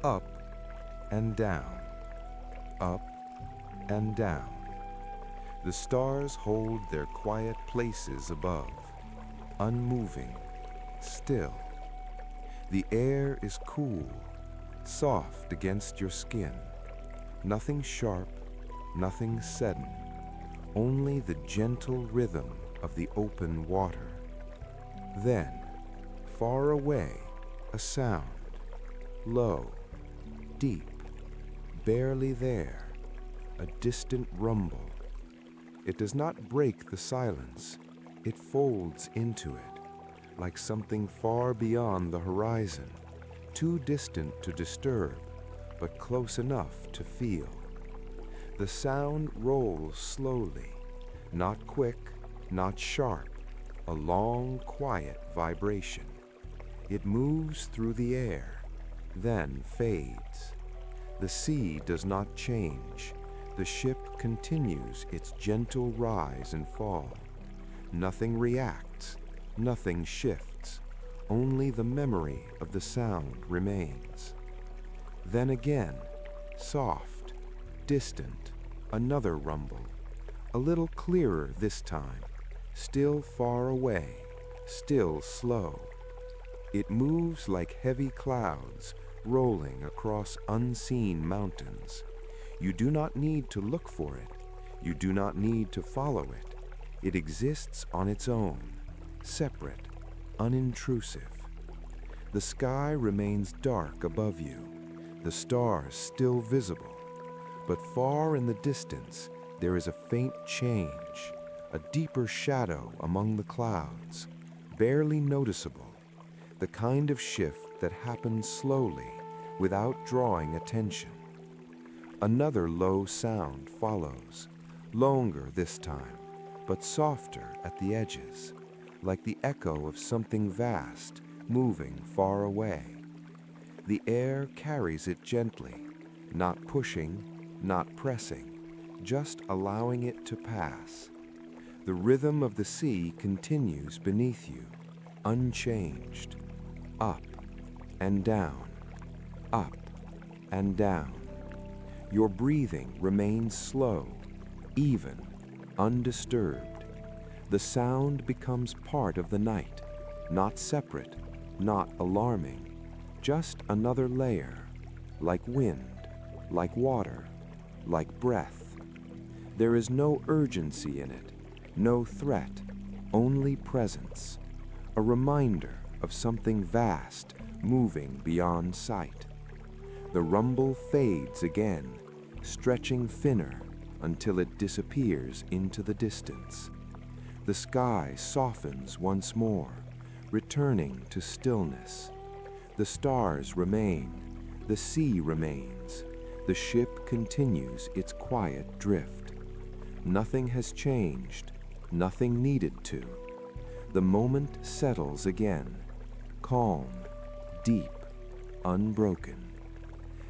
up and down, up and down. The stars hold their quiet places above, unmoving, still. The air is cool, soft against your skin. Nothing sharp, nothing sudden, only the gentle rhythm of the open water. Then, far away, a sound, low, deep, barely there, a distant rumble. It does not break the silence, it folds into it, like something far beyond the horizon, too distant to disturb, but close enough to feel. The sound rolls slowly, not quick, not sharp, a long, quiet vibration. It moves through the air, then fades. The sea does not change. The ship continues its gentle rise and fall. Nothing reacts, nothing shifts. Only the memory of the sound remains. Then again, soft, distant, another rumble, a little clearer this time, still far away, still slow. It moves like heavy clouds rolling across unseen mountains. You do not need to look for it. You do not need to follow it. It exists on its own, separate, unintrusive. The sky remains dark above you, the stars still visible, but far in the distance there is a faint change, a deeper shadow among the clouds, barely noticeable, the kind of shift that happens slowly, without drawing attention. Another low sound follows, longer this time, but softer at the edges, like the echo of something vast moving far away. The air carries it gently, not pushing, not pressing, just allowing it to pass. The rhythm of the sea continues beneath you, unchanged, up and down, up and down. Your breathing remains slow, even, undisturbed. The sound becomes part of the night, not separate, not alarming, just another layer, like wind, like water, like breath. There is no urgency in it, no threat, only presence, a reminder of something vast moving beyond sight. The rumble fades again, stretching thinner until it disappears into the distance. The sky softens once more, returning to stillness. The stars remain, the sea remains, the ship continues its quiet drift. Nothing has changed, nothing needed to. The moment settles again, calm, deep, unbroken.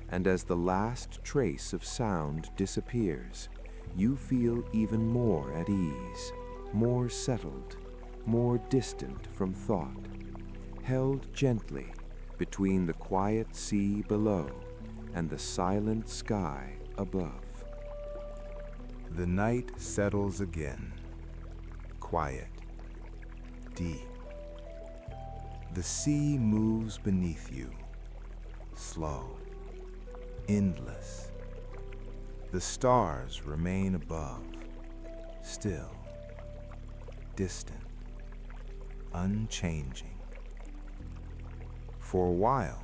And as the last trace of sound disappears, you feel even more at ease, more settled, more distant from thought, held gently between the quiet sea below and the silent sky above. The night settles again, quiet, deep. The sea moves beneath you, slow, endless. The stars remain above, still, distant, unchanging. For a while,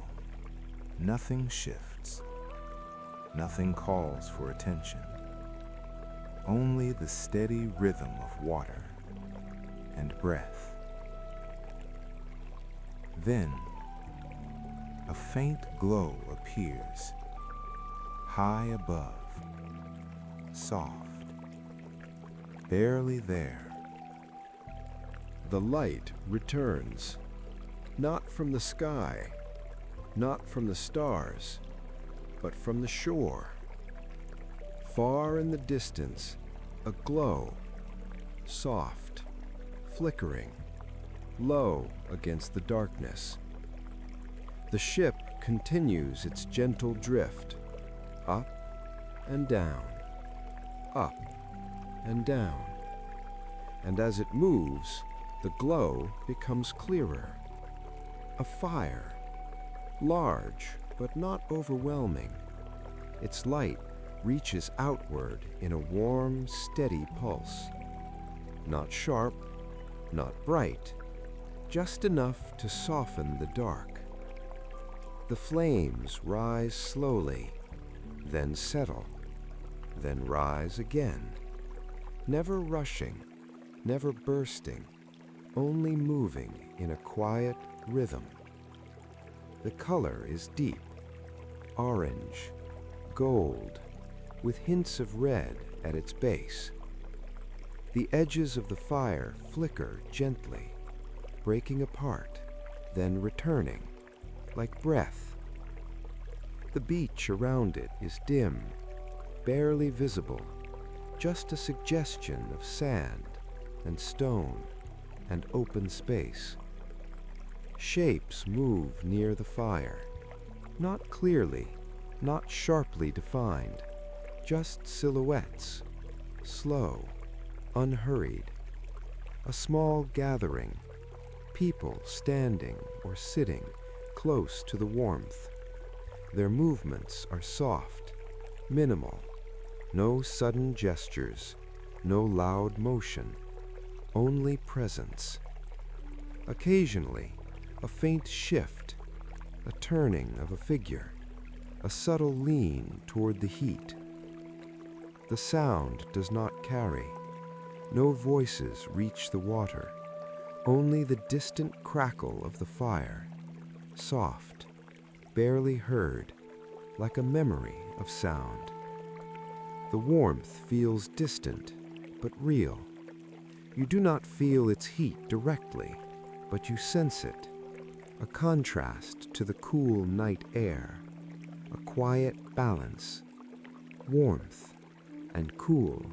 nothing shifts, nothing calls for attention. Only the steady rhythm of water and breath. Then, a faint glow appears, high above, soft, barely there. The light returns, not from the sky, not from the stars, but from the shore. Far in the distance, a glow, soft, flickering, low against the darkness. The ship continues its gentle drift, up and down, up and down. And as it moves, the glow becomes clearer. A fire, large but not overwhelming. Its light reaches outward in a warm, steady pulse. Not sharp, not bright, just enough to soften the dark. The flames rise slowly, then settle, then rise again. Never rushing, never bursting, only moving in a quiet rhythm. The color is deep, orange, gold, with hints of red at its base. The edges of the fire flicker gently, breaking apart, then returning, like breath. The beach around it is dim, barely visible, just a suggestion of sand and stone and open space. Shapes move near the fire, not clearly, not sharply defined, just silhouettes, slow, unhurried. A small gathering, people standing or sitting close to the warmth. Their movements are soft, minimal, no sudden gestures, no loud motion, only presence. Occasionally, a faint shift, a turning of a figure, a subtle lean toward the heat. The sound does not carry. No voices reach the water, only the distant crackle of the fire, soft, barely heard, like a memory of sound. The warmth feels distant, but real. You do not feel its heat directly, but you sense it, a contrast to the cool night air, a quiet balance, warmth and cool,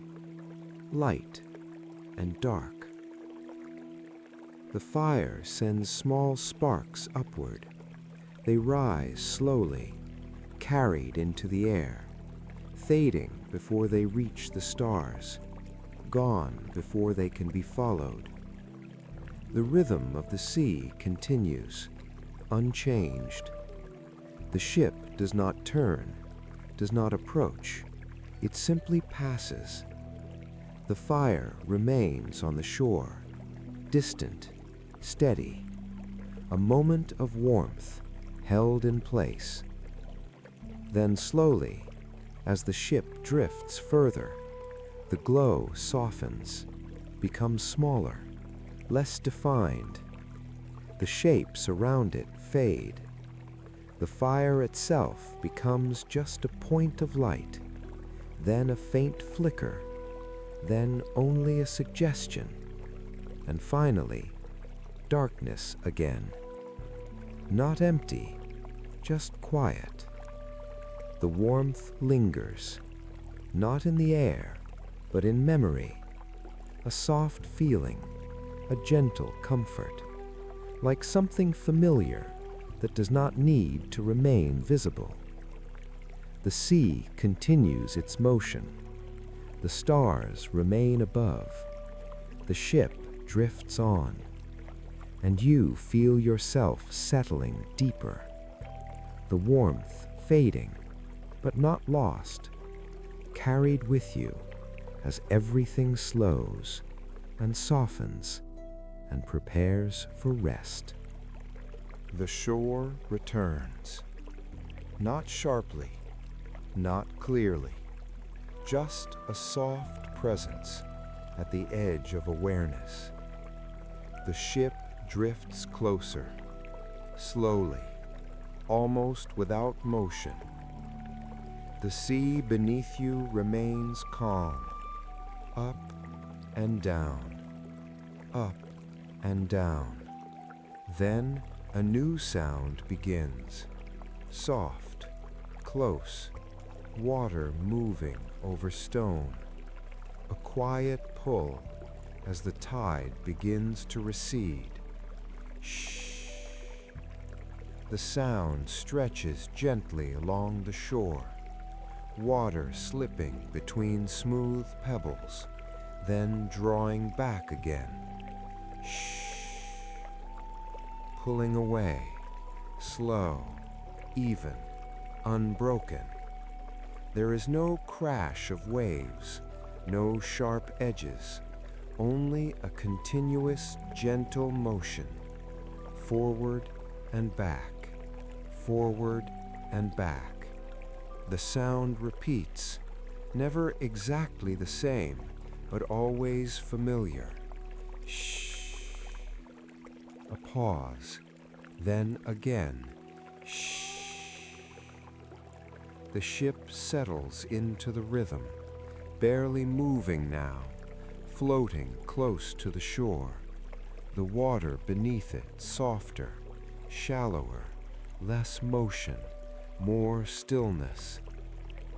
light and dark. The fire sends small sparks upward. They rise slowly, carried into the air, fading before they reach the stars, gone before they can be followed. The rhythm of the sea continues, unchanged. The ship does not turn, does not approach. It simply passes. The fire remains on the shore, distant, steady, a moment of warmth held in place. Then slowly, as the ship drifts further, the glow softens, becomes smaller, less defined. The shapes around it fade. The fire itself becomes just a point of light, then a faint flicker, then only a suggestion, and finally, darkness again. Not empty, just quiet. The warmth lingers, not in the air, but in memory, a soft feeling, a gentle comfort, like something familiar that does not need to remain visible. The sea continues its motion. The stars remain above. The ship drifts on, and you feel yourself settling deeper. The warmth fading, but not lost, carried with you as everything slows and softens and prepares for rest. The shore returns, not sharply, not clearly, just a soft presence at the edge of awareness. The ship drifts closer, slowly, almost without motion. The sea beneath you remains calm, up and down, up and down. Then a new sound begins, soft, close, water moving over stone, a quiet pull as the tide begins to recede. Shh. The sound stretches gently along the shore, water slipping between smooth pebbles, then drawing back again. Shh. Pulling away, slow, even, unbroken. There is no crash of waves, no sharp edges, only a continuous, gentle motion, forward and back, forward and back. The sound repeats, never exactly the same, but always familiar. Shh. A pause, then again. Shh. The ship settles into the rhythm, barely moving now, floating close to the shore. The water beneath it softer, shallower, less motion, more stillness.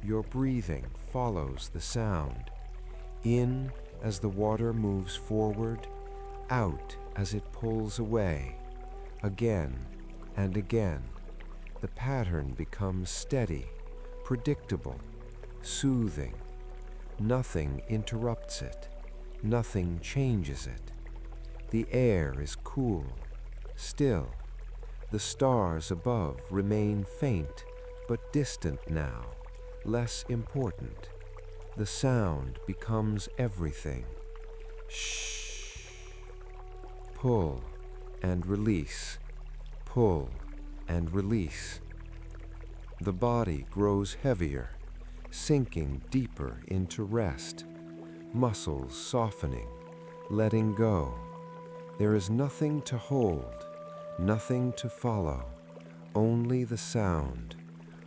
Your breathing follows the sound, in as the water moves forward, out as it pulls away. Again and again, the pattern becomes steady, predictable, soothing. Nothing interrupts it, nothing changes it. The air is cool, still. The stars above remain faint but distant now, less important. The sound becomes everything. Shh. Pull and release, pull and release. The body grows heavier, sinking deeper into rest, muscles softening, letting go. There is nothing to hold, nothing to follow, only the sound,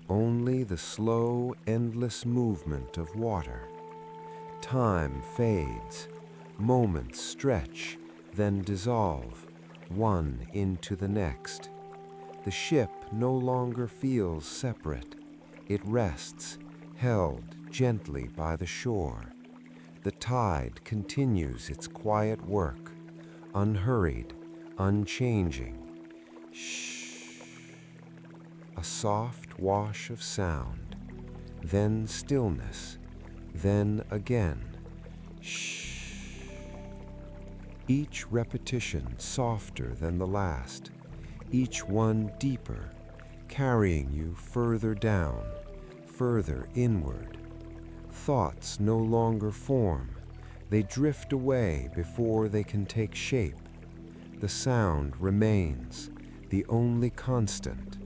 only the slow, endless movement of water. Time fades, moments stretch, then dissolve, one into the next. The ship no longer feels separate. It rests, held gently by the shore. The tide continues its quiet work, unhurried, unchanging. Shh. A soft wash of sound, then stillness, then again. Shh. Each repetition softer than the last, each one deeper, carrying you further down, further inward. Thoughts no longer form. They drift away before they can take shape. The sound remains, the only constant,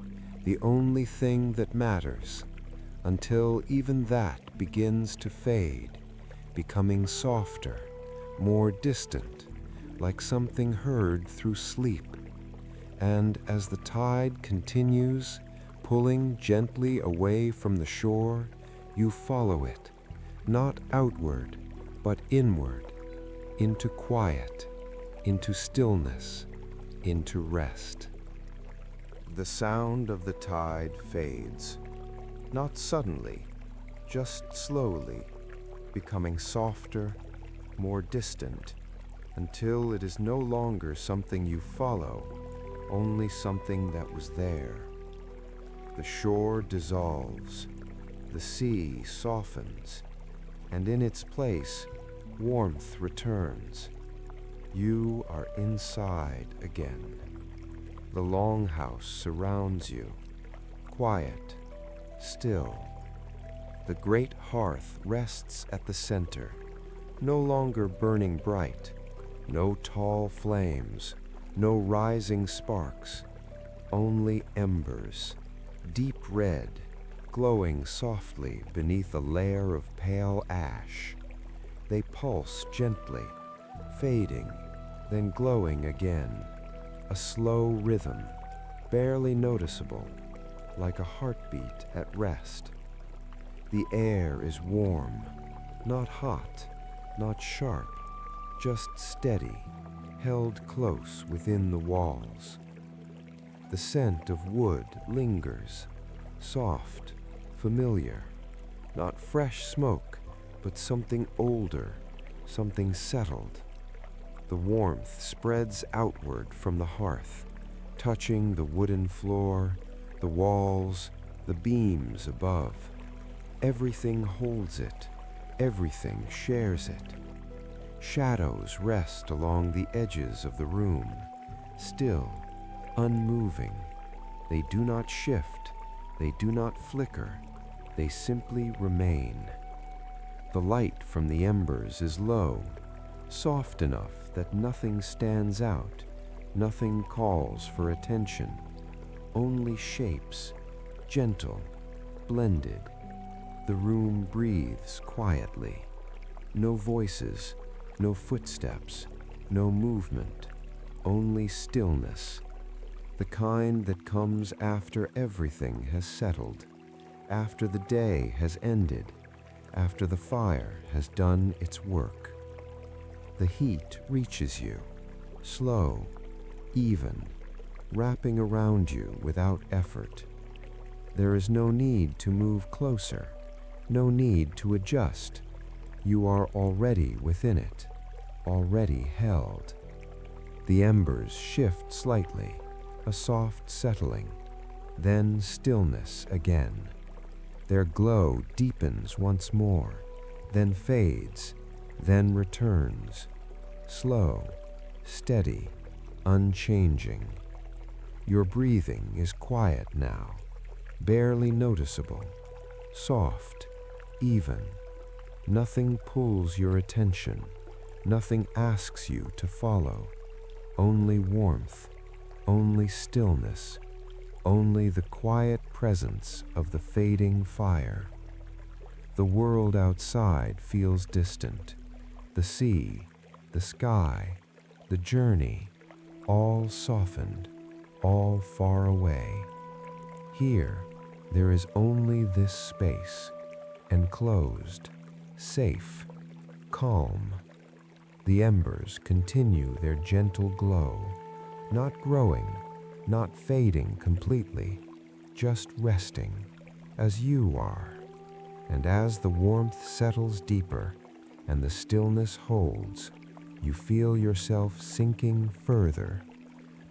the only thing that matters, until even that begins to fade, becoming softer, more distant, like something heard through sleep. And as the tide continues, pulling gently away from the shore, you follow it, not outward, but inward, into quiet, into stillness, into rest. The sound of the tide fades, not suddenly, just slowly, becoming softer, more distant, until it is no longer something you follow, only something that was there. The shore dissolves, the sea softens, and in its place, warmth returns. You are inside again. The Longhouse surrounds you, quiet, still. The great hearth rests at the center, no longer burning bright, no tall flames, no rising sparks, only embers, deep red, glowing softly beneath a layer of pale ash. They pulse gently, fading, then glowing again, a slow rhythm, barely noticeable, like a heartbeat at rest. The air is warm, not hot, not sharp, just steady, held close within the walls. The scent of wood lingers, soft, familiar, not fresh smoke, but something older, something settled. The warmth spreads outward from the hearth, touching the wooden floor, the walls, the beams above. Everything holds it, everything shares it. Shadows rest along the edges of the room, still, unmoving. They do not shift, they do not flicker, they simply remain. The light from the embers is low, soft enough that nothing stands out, nothing calls for attention, only shapes, gentle, blended. The room breathes quietly. No voices, no footsteps, no movement, only stillness, the kind that comes after everything has settled, after the day has ended, after the fire has done its work. The heat reaches you, slow, even, wrapping around you without effort. There is no need to move closer, no need to adjust. You are already within it, already held. The embers shift slightly, a soft settling, then stillness again. Their glow deepens once more, then fades, then returns, slow, steady, unchanging. Your breathing is quiet now, barely noticeable, soft, even. Nothing pulls your attention, nothing asks you to follow. Only warmth, only stillness, only the quiet presence of the fading fire. The world outside feels distant. The sea, the sky, the journey, all softened, all far away. Here, there is only this space, enclosed, safe, calm. The embers continue their gentle glow, not growing, not fading completely, just resting, as you are. And as the warmth settles deeper and the stillness holds, you feel yourself sinking further,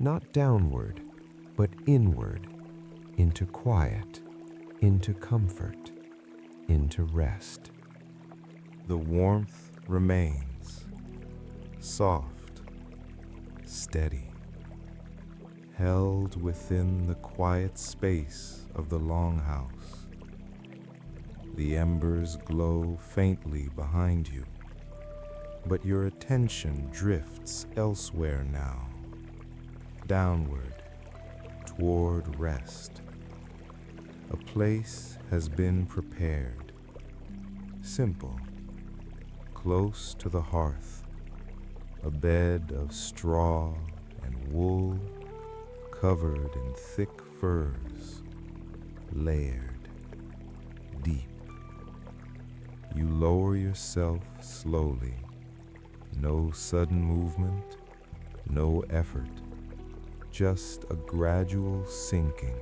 not downward, but inward, into quiet, into comfort, into rest. The warmth remains, soft, steady, held within the quiet space of the Longhouse. The embers glow faintly behind you, but your attention drifts elsewhere now, downward, toward rest. A place has been prepared, simple, close to the hearth, a bed of straw and wool covered in thick furs, layered, deep. You lower yourself slowly, no sudden movement, no effort, just a gradual sinking.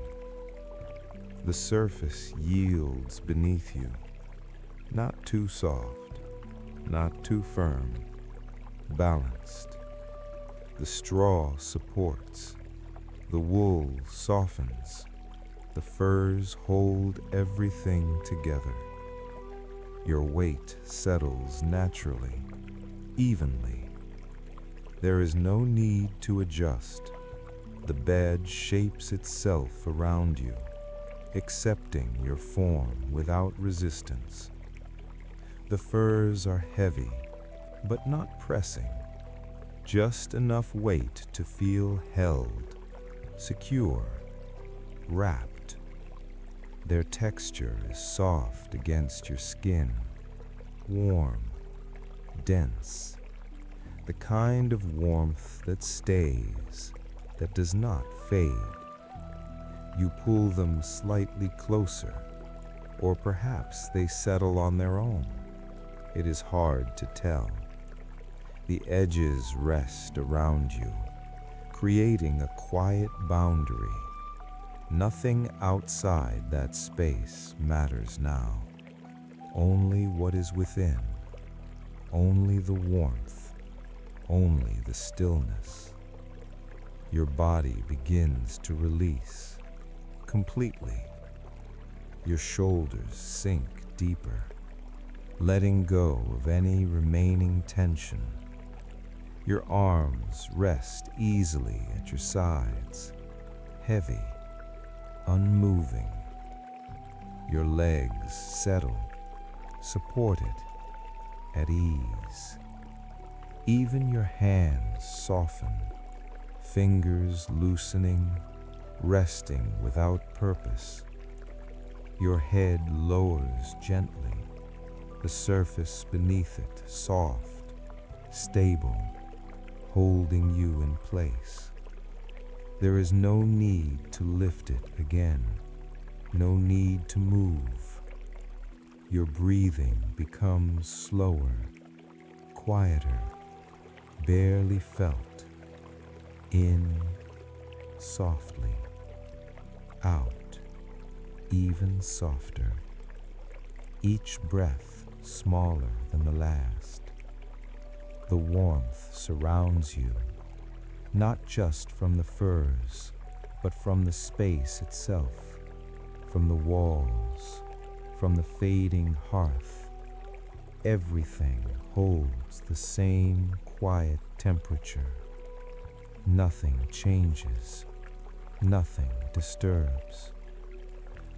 The surface yields beneath you, not too soft, not too firm, balanced. The straw supports, the wool softens, the furs hold everything together. Your weight settles naturally, evenly. There is no need to adjust. The bed shapes itself around you, accepting your form without resistance. The furs are heavy, but not pressing, just enough weight to feel held, secure, wrapped. Their texture is soft against your skin, warm, dense, the kind of warmth that stays, that does not fade. You pull them slightly closer, or perhaps they settle on their own. It is hard to tell. The edges rest around you, creating a quiet boundary. Nothing outside that space matters now. Only what is within, only the warmth, only the stillness. Your body begins to release completely. Your shoulders sink deeper, letting go of any remaining tension. Your arms rest easily at your sides, heavy, unmoving. Your legs settle, supported, at ease. Even your hands soften, fingers loosening, resting without purpose. Your head lowers gently, the surface beneath it soft, stable, holding you in place. There is no need to lift it again, no need to move. Your breathing becomes slower, quieter, barely felt. In softly, out even softer. Each breath smaller than the last. The warmth surrounds you, not just from the furs, but from the space itself, from the walls, from the fading hearth. Everything holds the same quiet temperature. Nothing changes, nothing disturbs.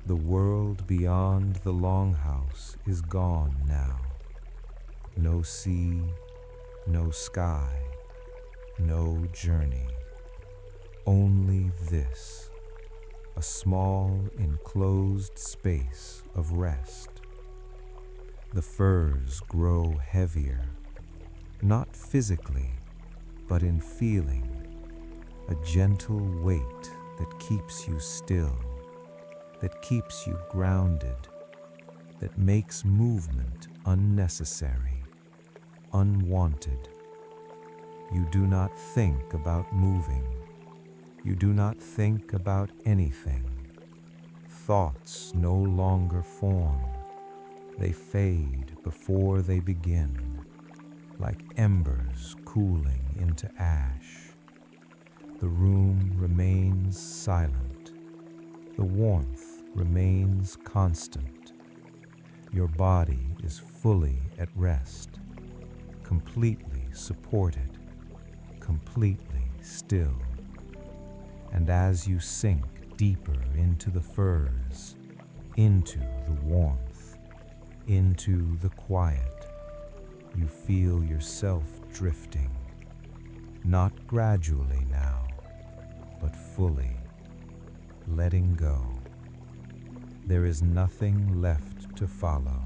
The world beyond the Longhouse is gone now. No sea, no sky, no journey. Only this, a small enclosed space of rest. The furs grow heavier, not physically, but in feeling, a gentle weight that keeps you still, that keeps you grounded, that makes movement unnecessary, unwanted. You do not think about moving. You do not think about anything. Thoughts no longer form. They fade before they begin, like embers cooling into ash. The room remains silent. The warmth remains constant. Your body is fully at rest, completely supported, completely still. And as you sink deeper into the furs, into the warmth, into the quiet, you feel yourself drifting, not gradually now, but fully, letting go. There is nothing left to follow,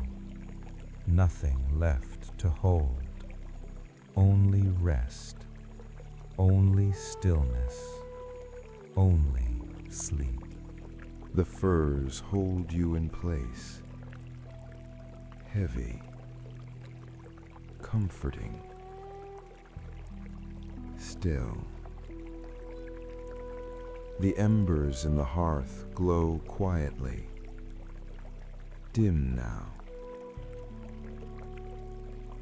nothing left to hold, only rest, only stillness, only sleep. The furs hold you in place, heavy, comforting, still. The embers in the hearth glow quietly, dim now,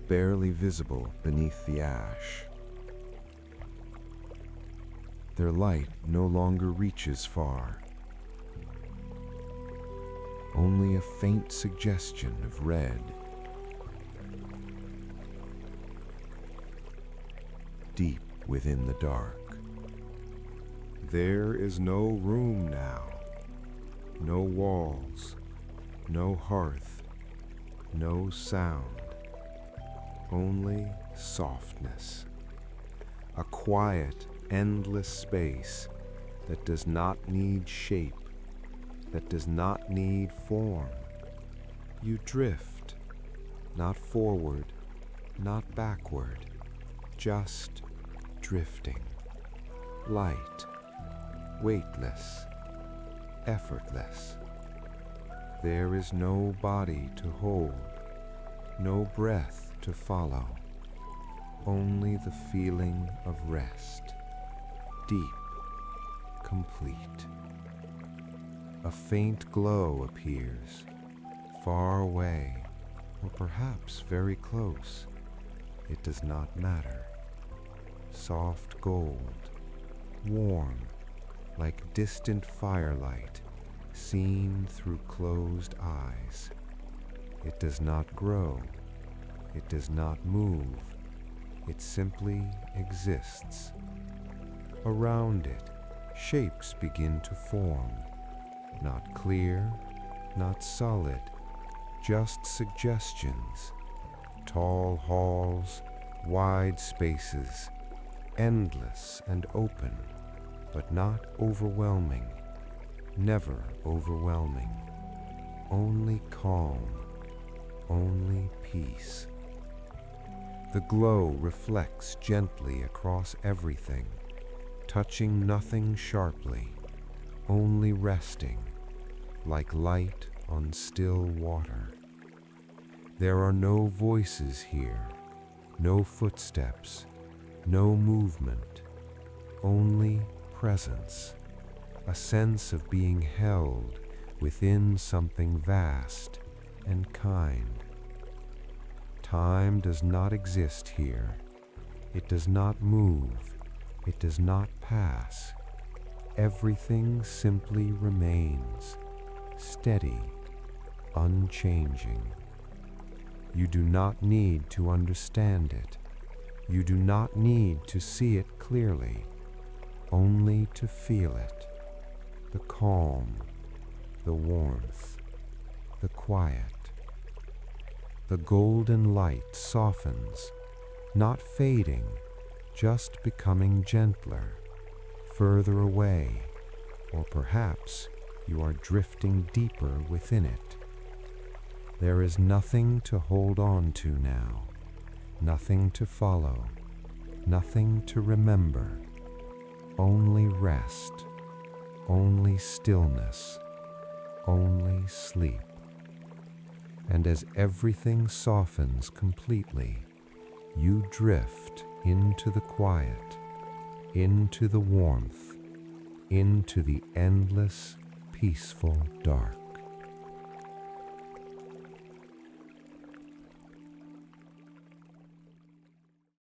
barely visible beneath the ash. Their light no longer reaches far. Only a faint suggestion of red. Deep within the dark. There is no room now. No walls, no hearth, no sound. Only softness. A quiet, endless space that does not need shape, that does not need form. You drift, not forward, not backward, just drifting. Light, weightless, effortless. There is no body to hold, no breath to follow, only the feeling of rest. Deep, complete. A faint glow appears, far away, or perhaps very close. It does not matter. Soft gold, warm, like distant firelight, seen through closed eyes. It does not grow. It does not move. It simply exists. Around it, shapes begin to form. Not clear, not solid, just suggestions. Tall halls, wide spaces, endless and open, but not overwhelming, never overwhelming. Only calm, only peace. The glow reflects gently across everything, touching nothing sharply, only resting, like light on still water. There are no voices here, no footsteps, no movement, only presence, a sense of being held within something vast and kind. Time does not exist here. It does not move. It does not pass. Everything simply remains, steady, unchanging. You do not need to understand it. You do not need to see it clearly, only to feel it. The calm, the warmth, the quiet. The golden light softens, not fading, just becoming gentler, further away, or perhaps you are drifting deeper within it. There is nothing to hold on to now, nothing to follow, nothing to remember, only rest, only stillness, only sleep. And as everything softens completely, you drift into the quiet, into the warmth, into the endless, peaceful dark.